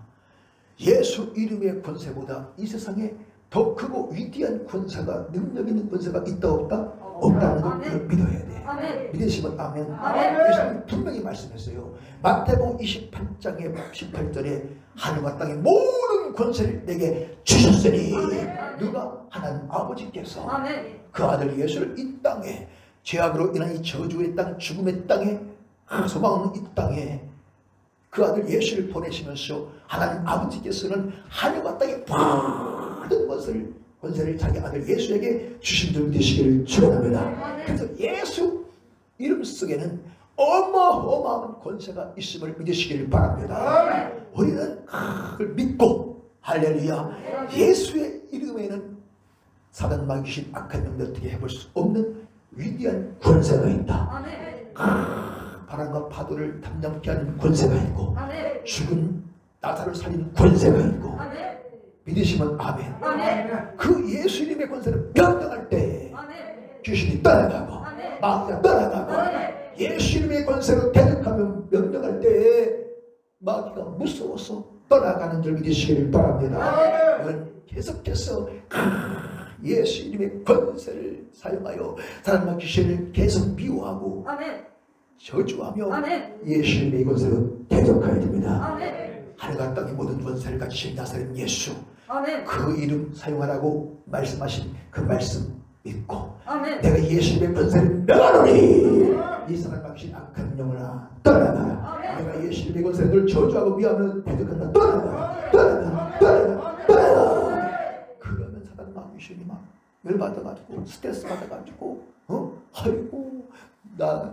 예수 이름의 권세보다 이 세상에 더 크고 위대한 권세가, 능력 있는 권세가 있다 없다? 없다는 걸 아멘. 믿어야 돼. 아멘. 믿으시면 아멘. 아멘. 예수님 분명히 말씀했어요. 마태복음 28장의 18절에 하늘과 땅의 모든 권세를 내게 주셨으니 누가? 하나님 아버지께서 아멘. 그 아들 예수를 이 땅에 죄악으로 인한 이 저주의 땅, 죽음의 땅에, 소망 없는 이 땅에 그 아들 예수를 보내시면서 하나님 아버지께서는 하늘과 땅의 모든 권세를 자기 아들 예수에게 주신 줄 믿으시기를 축원합니다. 그래서 예수 이름 속에는 어마어마한 권세가 있음을 믿으시기를 바랍니다. 우리는 그걸 믿고 할렐루야. 예수의 이름에는 사단과 귀신 악한 영들 어떻게 해볼 수 없는 위대한 권세가 있다. 아멘. 바람과 파도를 담담케 하는 권세가 있고 아멘. 죽은 나사를 살리는 권세가 있고 아멘. 믿으시면 아멘. 아멘. 그 예수 이름의 권세를 명령할 때 아멘. 귀신이 떠나가고 아멘. 마귀가 떠나가고 아멘. 예수 이름의 권세로 대적하며 명령할 때 마귀가 무서워서 떠나가는 줄 믿으시기를 바랍니다. 여러분 계속해서 예수 이름의 권세를 사용하여 사람과 귀신을 계속 미워하고 아멘. 저주하며 아멘. 예수 이름의 권세로 대적하여야 됩니다. 아멘. 하늘과 땅의 모든 권세를 가지신 나사렛 예수, 아멘. 그 이름 사용하라고 말씀하신 그 말씀 믿고 아멘. 내가 예수 이름의 권세를 명하노니 이 사람과 귀신 악한 영혼아 떠나가라. 아멘. 내가 예수 이름의 권세를 저주하고 미워하면 대적한다. 떠나가라. 떠나가라. 떠나가라. 떠나가라. 그러면 사단과 귀신이 막 열받아가지고 스트레스 받아가지고 아이고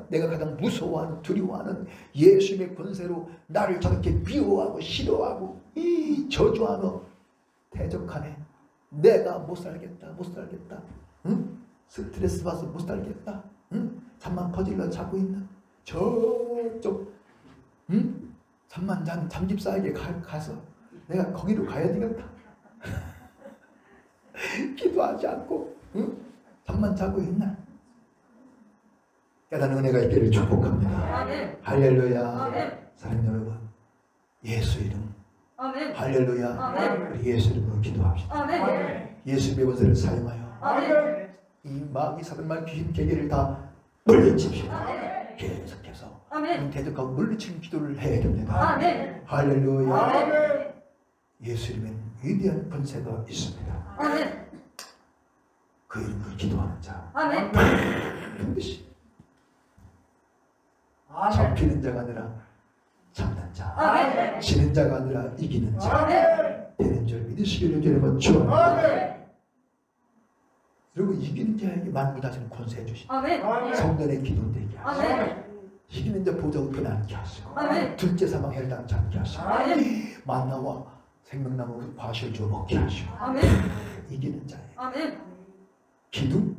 내가 가장 무서워하는 두려워하는 예수님의 권세로 나를 저렇게 미워하고 싫어하고 이 저주하며 대적하네. 내가 못 살겠다. 스트레스 받아서 못 살겠다. 잠만 퍼질러 자고 있는 저쪽 잠만 잔 잠집사에게 가서 내가 거기로 가야 되겠다. 기도하지 않고 잠만 자고 있나? 깨닫는 은혜가 있기를 축복합니다. 아멘. 할렐루야. 아멘. 사랑하는 여러분, 예수 이름 아멘. 할렐루야. 아멘. 우리 예수 이름으로 기도합시다. 아멘. 예수님의 권세를 사용하여 아멘. 이 마귀 사단만 귀신 계계를 다 물리칩시다. 아멘. 계속해서 아멘. 대적하고 물리치는 기도를 해야 됩니다. 아멘. 할렐루야. 아멘. 예수 이름엔 위대한 권세가 있습니다. 아멘. 그 이름으로 기도하는 자 아멘. 반드시 잡히는 자가 아니라 잡는 자, 아멘. 지는 자가 아니라 이기는 자 아멘. 되는 줄 믿으시기를 여러분 축원합니다. 아멘. 그리고 이기는 자에게 만군하시는 권세 주시고 아멘. 성전의 기도되게 하시고 아멘. 이기는 자 보좌 우편에 앉게 하시고 아멘. 둘째 사망 헬당치 않게 하시고 아멘. 만나와 생명나무 과실 주어 먹게 하시고 아멘. 이기는 자에 아멘. 기둥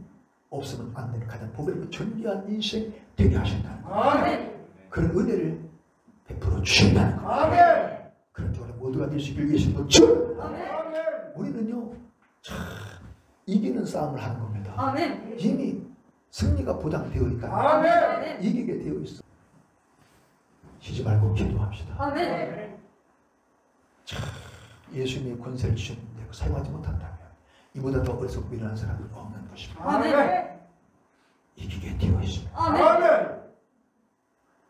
없으면 안 되는 가장 보배롭고 존귀한 인생 되게 하신다는 거. 아멘. 그런 은혜를 베풀어 주신다는 거. 아멘. 그런 쪽으로 모두가 될 수 있길 위해서 주 아멘. 우리는요 참 이기는 싸움을 하는 겁니다. 아멘. 이미 승리가 보장되어 있다. 아멘. 이기게 되어 있어. 쉬지 말고 기도합시다. 아멘. 예수님의 권세를 주셨는데 사용하지 못한다면 이보다 더 어리석고 일어난 사람은 없는 것입니다. 아멘. 이기게 되어 있습니다. 아멘.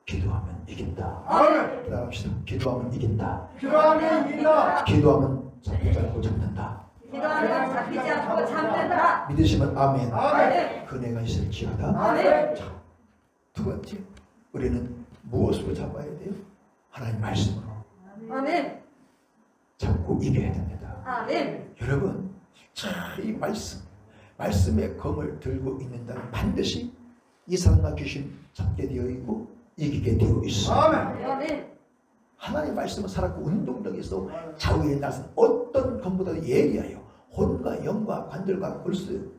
기도하면 이기 이긴다. 아멘. 따라합시다. 기도하면 이긴다. 기도하면 이긴다. 기도하면 잡히지 않고 잡는다. 기도하면 잡히지 않고 잠든다. 믿으시면 아멘. 아멘. 그네가 있을지어다. 아멘. 자, 두 번째, 우리는 무엇으로 잡아야 돼요? 하나님 말씀으로 아멘. 잡고 이겨야 됩니다. 아멘. 여러분, 자, 이 말씀의 검을 들고 있는 자는 반드시 이 사람과 귀신 잡게 되어 있고 이기게 되어 있어. 아멘. 아멘. 하나님 말씀은 살았고 운동력에서 좌우에 나선 어떤 검보다도 예리하여 혼과 영과 관절과 골수를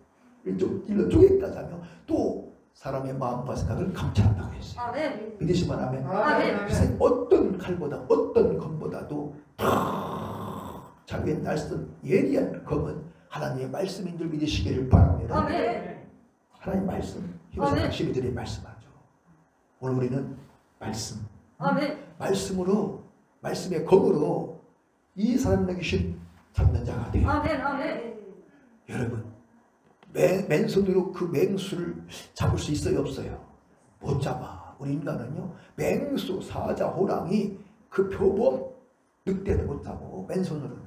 일로 쪼개까지 하며 또 사람의 마음과 생각을 감찰한다고 했어요. 아멘. 믿으시면 아멘. 아멘. 세상 어떤 칼보다 어떤 검보다도 자기의 날선 예리한 검은 하나님의 말씀인 줄 믿으시기를 바랍니다. 아멘. 하나님 말씀 히브리서 아멘. 12절에 말씀하죠. 오늘 우리는 말씀 아멘. 말씀으로 말씀의 검으로 이 사람의 귀신 잡는 자가 돼요. 아멘. 아멘. 여러분 맨손으로 그 맹수를 잡을 수 있어요 없어요? 못 잡아. 우리 인간은요 맹수, 사자, 호랑이 그 표범 늑대도 못 잡고 맨손으로는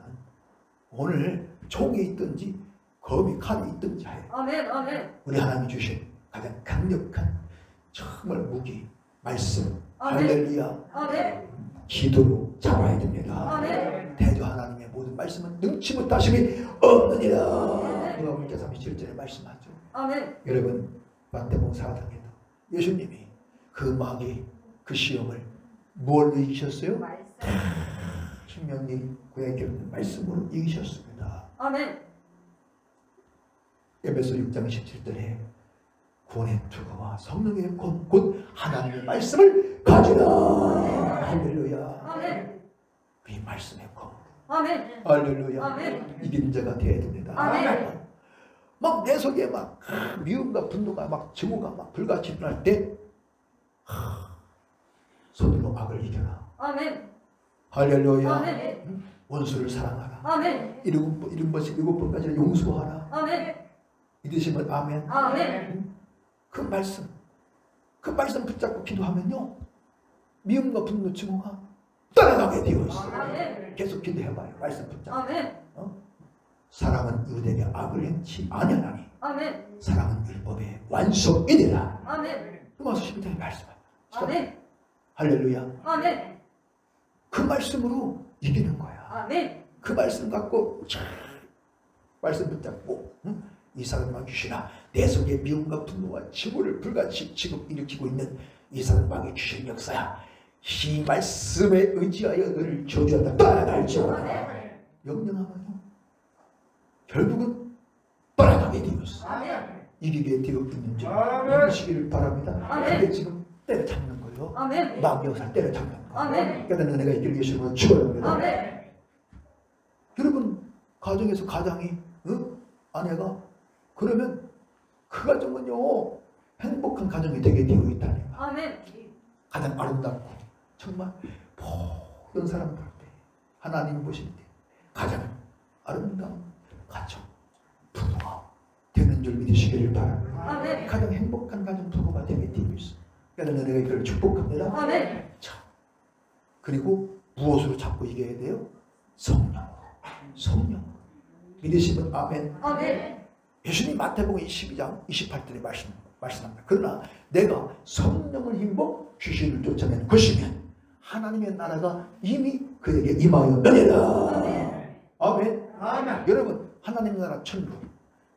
오늘 총이 있든지 검이 칼이 있든지 해요. 아멘. 아멘. 우리 하나님이 주신 가장 강력한 정말 무기 말씀 아멘. 할렐루야 아멘. 기도로 잡아야 됩니다. 아멘. 대저 하나님의 모든 말씀은 능치 못하심이 없느니라. 누가복음 37절에 말씀하죠. 아멘. 여러분 마태복음 4장에도 예수님이 그 마귀 그 시험을 뭘로 이기셨어요? 말씀. 신명기 구약에 기록된 말씀으로 이기셨습니다. 아멘. 에베소 6장 17절에 구원의 투구와 성령의 검 곧 하나님의 말씀을 가지라. 할렐루야. 아멘. 우리 말씀의 검. 아멘. 할렐루야. 아멘. 이기는 자가 되어야 됩니다. 아멘. 막 내 속에 막 미움과 분노가 막 증오가 막 불같이 일어날 때 손으로 악을 이겨라. 아멘. 할렐루야. 아멘. 원수를 사랑하라. 아멘. 일곱 번씩 7번까지 용서하라. 아멘. 믿으시면 아멘. 아멘. 그 말씀 붙잡고 기도하면요 미움과 분노 증오가 떠나가게 되어 있어요. 아멘. 계속 기도해봐요. 말씀 붙잡고. 아멘. 사랑은 유대에게 악을 행치 아니하나니 아멘. 사랑은 율법의 완성이니라. 아멘. 로마서 12장에 말씀하죠. 아멘. 할렐루야. 아멘. 그 말씀으로 이기는 거야. 아멘. 그 말씀 갖고 말씀 붙잡고 이 사람만 귀신아 내 속에 미움과 분노와 증오를 불같이 지금 일으키고 있는 이 사람만의 귀신 역사야. 이 말씀에 의지하여 너를 저주한다. 떠나갈지어다. 명령하면요 결국은 떠나가게 되었어. 아멘. 이기게 되어 있는 줄 아멘. 믿으시기를 바랍니다. 아멘. 그게 지금 때려잡는 거예요. 아멘. 마귀 역사를 때려잡는 거예요. 아멘. 깨닫는 은혜가 있기를 예수님으로 축원합니다. 아멘. 여러분 가정에서 가장이 아내가 그러면 그 가정은요 행복한 가정이 되게 되어 있다는 거야. 아멘. 가장 아름답고 정말 모든 사람 볼 때 하나님 보실 때 가장 아름다운 가정 부부가 되는 줄 믿으시기를 바랍니다. 아멘. 가장 행복한 가정 부부가 되게 되어 있어. 깨닫는 은혜가 있기를 축복합니다. 아멘. 자, 그리고 무엇으로 잡고 이겨야 돼요? 성령으로. 성령. 믿으시면 아멘. 아멘. 예수님 마태복음 22장 28절에 말씀합니다. 그러나 내가 성령을 힘입어 귀신을 쫓아낸 것이면 하나님의 나라가 이미 그에게 임하였느니라. 아멘. 아멘. 아멘. 여러분 하나님의 나라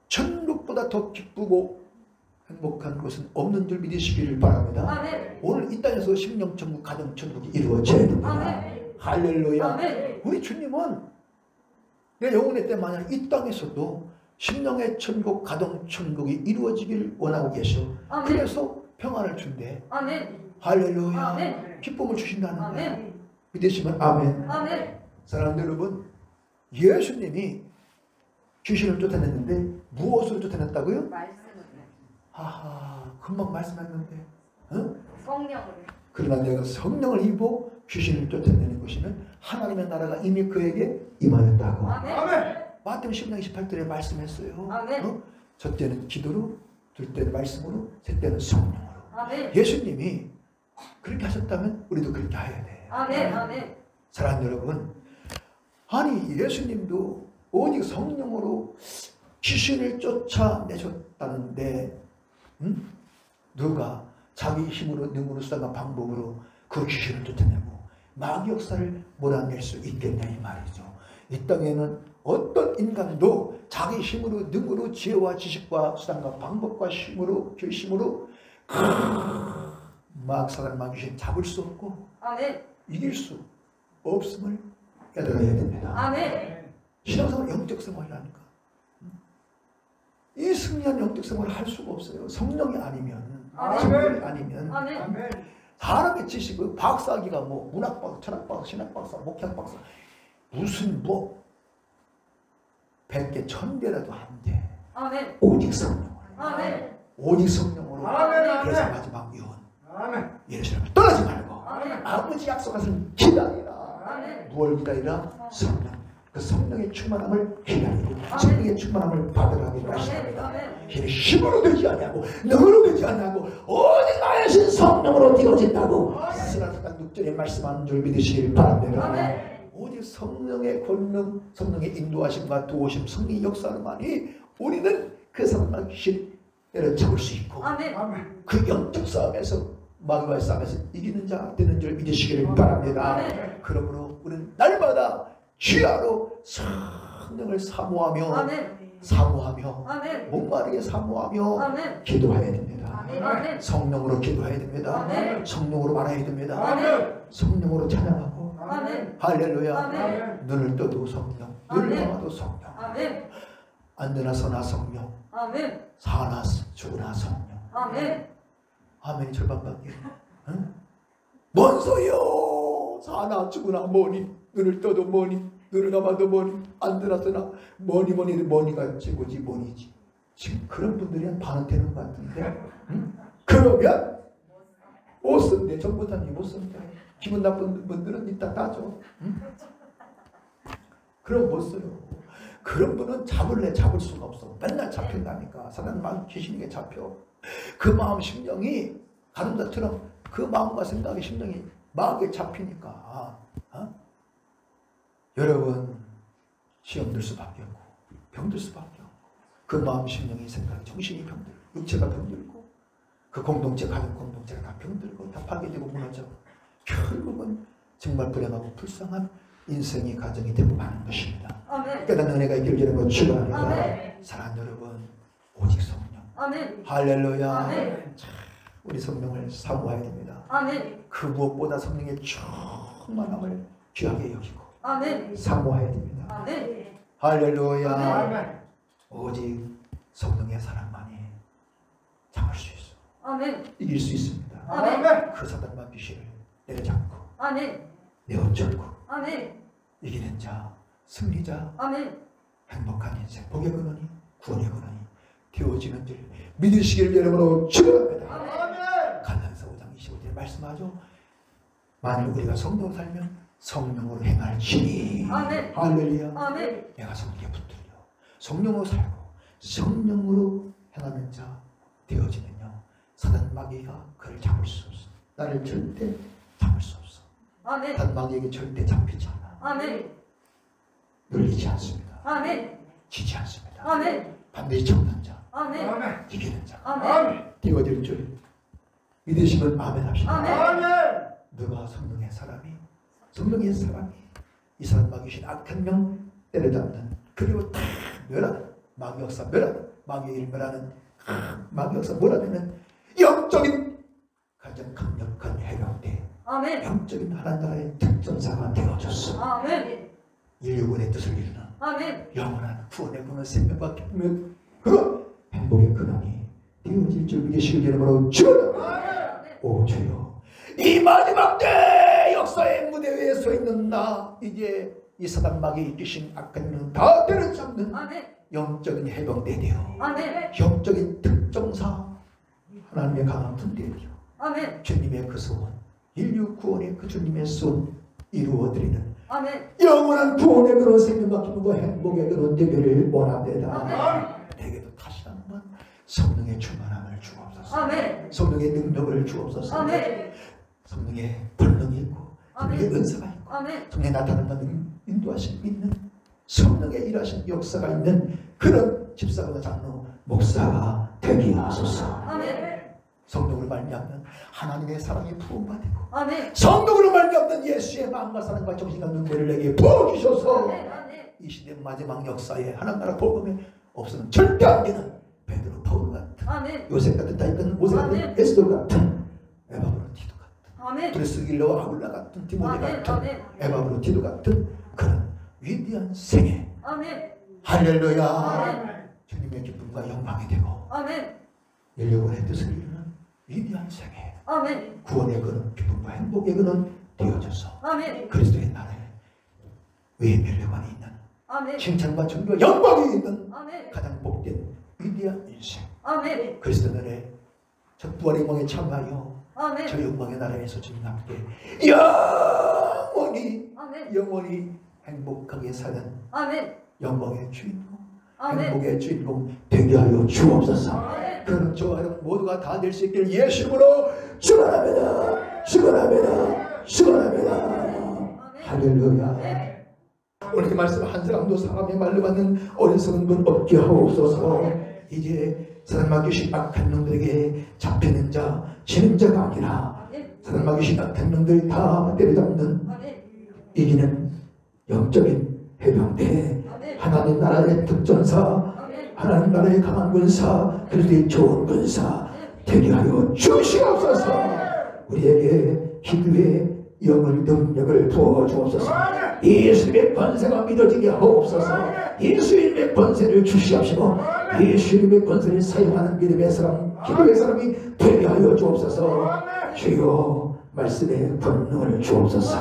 천국보다 더 기쁘고 행복한 것은 없는 줄 믿으시기를 바랍니다. 아멘. 오늘 이 땅에서 심령천국 가정천국이 이루어져야 됩니다. 아멘. 할렐루야. 아멘. 우리 주님은 내 영혼의 때 만약 이 땅에서도 심령의 천국 가정천국이 이루어지기를 원하고 계셔. 아멘. 그래서 평안을 준대. 아멘. 할렐루야. 아멘. 기쁨을 주신다는 거야. 아멘. 믿으시면 아멘. 아멘. 사랑하는 여러분, 예수님이 귀신을 쫓아냈는데 무엇으로 쫓아냈다고요? 말씀으로. 하하, 금방 말씀했는데 성령으로. 그러나 내가 성령을 입어 귀신을 쫓아내는 것이면 하나님의 나라가 이미 그에게 임하였다고. 아멘. 아멘. 마태복음 10장 28절에 말씀했어요. 아멘. 첫 때는 기도로, 둘 때는 말씀으로, 셋 때는 성령으로. 아멘. 예수님이 그렇게 하셨다면 우리도 그렇게 해야 돼. 아멘. 아멘. 사랑하는 여러분, 아니 예수님도 오직 성령으로 귀신을 쫓아내셨다는데 누가 자기 힘으로 능으로 수단과 방법으로 그 귀신을 쫓아내고 마귀 역사를 몰아낼 수 있겠냐 이 말이죠. 이 땅에는 어떤 인간도 자기 힘으로 능으로 지혜와 지식과 수단과 방법과 힘으로 결심으로 사단 마귀신 잡을 수 없고 아멘. 이길 수 없음을 깨달아야 됩니다. 아멘. 신앙생활 영적 생활이라니까. 이 승리한 영적 생활을 할 수가 없어요. 성령이 아니면, 성령이 아니면 아멘. 아멘. 사람의 지식은 박사기가 뭐 문학박사, 철학박사, 신학박사, 목회학박사 무슨 뭐 100개, 1000개라도 안 돼. 아멘. 오직 성령으로. 아멘. 오직 성령으로. 아멘. 그래서 마지막 유언. 아멘. 예루살렘을 떠나지 말고 아멘. 아버지 약속하신 기다리라. 아멘. 무엇을 기다리라? 성령. 그 성령의 충만함을 기다리고 아멘. 성령의 충만함을 받으라고 아멘. 말씀합니다. 아멘. 힘으로 되지 않냐고 능으로 되지 않냐고 오직 나의 신 성령으로 되어진다고 스라사단 6절에 말씀하는 줄 믿으시길 바랍니다. 아멘. 오직 성령의 권능, 성령의 인도하심과 도우심, 성령의 역사로만이 우리는 그 사람을 귀신을 잡을 수 있고 아멘. 아멘. 그 영적 싸움에서 마귀와의 싸움에서 이기는 자 되는 줄 믿으시기를 바랍니다. 아멘. 그러므로 우리는 날마다 주야로 성령을 사모하며 아멘. 사모하며 아멘. 목마르게 사모하며 아멘. 기도해야 됩니다. 아멘. 성령으로 기도해야 됩니다. 아멘. 성령으로 말해야 됩니다. 아멘. 성령으로 찬양하고 아멘. 할렐루야. 아멘. 눈을 떠도 성령, 눈을 아멘. 감아도 성령, 아멘. 앉으나 서나 성령, 아멘. 사나 죽으나 성령. 아멘. 아멘이 절반밖에. 응? 뭔 소리요? 사나 죽으나 뭐니, 눈을 떠도 뭐니, 눈을 감아도 뭐니, 앉으나 서나 뭐니 뭐니가 최고지 뭐니지. 지금 그런 분들이 한 반은 되는 것 같은데. 응? 그러면 못 쓴대. 전부 다못 쓴대. 기분 나쁜 분들은 이따 따져. 응? 그럼 못 써요. 그런 분은 잡을 수가 없어. 맨날 잡힌다니까. 사단 마음 귀신에게 잡혀. 그 마음 심령이 가늠자처럼 그 마음과 생각의 심령이 마음에 잡히니까 여러분 시험 들 수밖에 없고 병들 수밖에 없고 그 마음 심령이 생각이 정신이 병들고 육체가 병들고 그 공동체 가족 공동체가 다 병들고 다 파괴되고 무너져 결국은 정말 불행하고 불쌍한 인생의 가정이 되고 마는 것입니다. 아멘. 깨닫는 은혜가 있기를 기도하고 축원합니다. 아멘. 사랑하는 여러분 오직 성령 아멘. 할렐루야. 아멘. 우리 성령을 사모해야 됩니다. 아멘. 그 무엇보다 성령의 충만함을 귀하게 여기고 아멘. 사모해야 됩니다. 아멘. 할렐루야. 아멘. 오직 성령의 사랑만이 잡을 수 있어. 아멘. 이길 수 있습니다. 아멘. 그 사단과 귀신을 내려잡고 아멘. 내어쩔고 아멘. 이기는 자, 승리자, 아멘. 행복한 인생, 복의 근원이 구원의 근원이 되어지는 줄 믿으시기를 여러분으로 축원합니다. 아멘. 갈라디아서 5장 25절에 말씀하죠. 만일 우리가 성령으로 살면 성령으로 행할지니. 아멘. 할렐루야. 아멘. 내가 성령에 붙들려 성령으로 살고 성령으로 행하는 자 되어지면요 사단 마귀가 그를 잡을 수 없어. 나를 절대 잡을 수 없어. 아멘. 사단 마귀에게 절대 잡히지 않아. 아멘. 눌리지 않습니다. 아멘. 지지 않습니다. 아멘. 반드시 잡는 자, 아멘. 아멘. 이기는 자 아멘. 되어질 줄 믿으시면 아멘 합시다. 아멘. 아멘. 누가 성령의 사람이 이 사람 마귀신 악한 명 때려잡는 그리고 다 멸하는 마귀 역사 멸하는 마귀의 일 멸하는 마귀 역사 몰아내는 영적인 가장 강력한 해병대 아멘. 영적인 하나님 나라의 특전사가 되어졌어. 아멘. 인류군의 뜻을 이루는 아멘. 영원한 구원의 근원 생명과 기쁨의 그런 행복의 근원이 되어질 줄 믿으시길 이름으로 축원합니다. 오 주여 이 마지막 때 역사의 무대 위에 서 있는 나 이제 이 사단 마귀 귀신 악한 영 다 때려잡는 아멘. 영적인 해병대 되어 아멘. 영적인 특정사 하나님의 강한 군대 되어 아멘. 주님의 그 소원 인류 구원의 그 주님의 소원 이루어드리는 아멘. 영원한 구원의 그런 생명과 기쁨과 행복의 그런 되기를 원합니다. 아멘. 내게도 다시 한번 성령의 충만함을 주옵소서. 아멘. 성령의 능력을 주옵소서. 아멘. 성령의 본능이 있고 성령의 아멘. 은사가 있고 아멘. 성령의 나타나는 인도하심이 있는 성령의 일하신 역사가 있는 그런 집사와 장로 목사가 되게 하소서. 아멘. 성령으로 말미암는 하나님의 사랑이 부어받고 아멘. 성령으로 말미암는 예수의 마음과 사랑과 정신과 눈매를 내게 부어주셔서 아멘. 아멘. 이 시대 마지막 역사에 하나님 나라 복음에 없으면 절대 안 되는 베드로 바울 같은 아멘. 요셉 같은 다윗 같은 모세 같은 아멘. 에스더 같은 에바브로티도 같은 아멘. 브레스길러와 아울라 같은 디모데 아멘. 같은 아멘. 에바브로티도 같은 그런 위대한 생애 아멘. 할렐루야 아멘. 주님의 기쁨과 영광이 되고 아멘. 인류의 뜻을 이루는 위대한 생애 아멘. 구원의 그는 기쁨과 행복의 그는 되어져서 아멘. 그리스도의 나라에 외면력만이 있는 아멘. 칭찬과 존귀와 영광이 있는 아멘. 가장 복된 위대한 인생 아멘. 그리스도 나라의 첫 부활의 영광에 참하여 아멘. 저 영광의 나라에서 주님 함께 영원히 아멘. 영원히 행복하게 사는 아멘. 영광의 주인공 아멘. 행복의 주인공 되게 하여 주옵소서. 아멘. 그런 저와 여러분 모두가 다 될 수 있기를 예수 이름으로 축원합니다. 축원합니다. 축원합니다. 할렐루야. 오늘 이 말씀 한 사람도 사람의 말로 받는 어리석은 분 없게 하옵소서. 이제 사단 맡기신 악한 놈들에게 잡히는 자 지는 자가 아니라 사단 맡기신 악한 놈들 다 때려잡는 아멘. 이기는 영적인 해병대 하나님 나라의 특전사 아멘. 하나님 나라의 강한 군사 그리스도의 좋은 군사 되게 하여 주시옵소서. 우리에게 기도의 영을 능력을 부어주옵소서. 예수님의 권세가 믿어지게 하옵소서. 예수님의 권세를 주시옵시고 예수님의 권세를 사용하는 믿음의 사람 기도의 사람이 되게 하여 주옵소서. 주여 말씀의 본능을 주옵소서.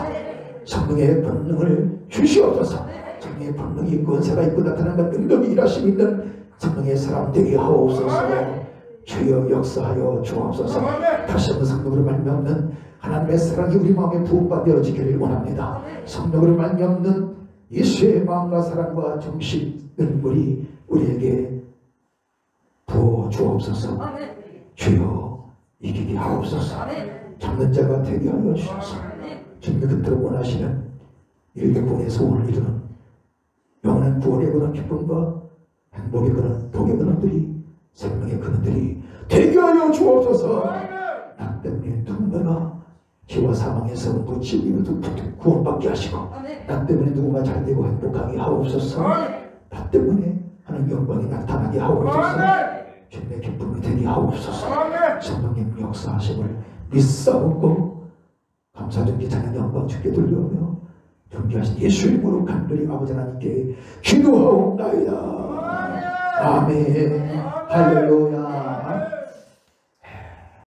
성령의 본능을 주시옵소서. 성령의 본능이 있고 권세가 있고 나타나는 능력이 일하심이 있는 성령의 사람 되게 하옵소서. 주여 역사하여 주옵소서. 다시 한번 성령으로 말미암는 하나님의 사랑이 우리 마음에 부음받아지기를 원합니다. 성령으로 말미암는 예수의 마음과 사랑과 정신은 우리에게 부어 주옵소서. 아멘. 주여 이기게 하옵소서. 아멘. 잡는 자가 되게 하여 주소서. 주님이 그토록 원하시는 일개구원의 소원을 이루는 영원한 구원의 그런 기쁨과 행복의 그런 복의 그런들이 생명의 그런들이 되게 하여 주옵소서. 나 때문에 누군가가 죄와 사망에서 무치기로도 구원받게 하시고 아멘. 나 때문에 누군가 잘되고 행복하게 하옵소서. 나 때문에 하나님 영광이 나타나게 하옵소서. 주님의 기쁨이 되게 하옵소서. 성령님 역사하심을 믿사옵고 감사드리기 찬양 영광 주께 돌려오며 존귀하신 예수 이름으로 간절히 아버지 하나님께 기도하옵나이다. 아멘. 할렐루야.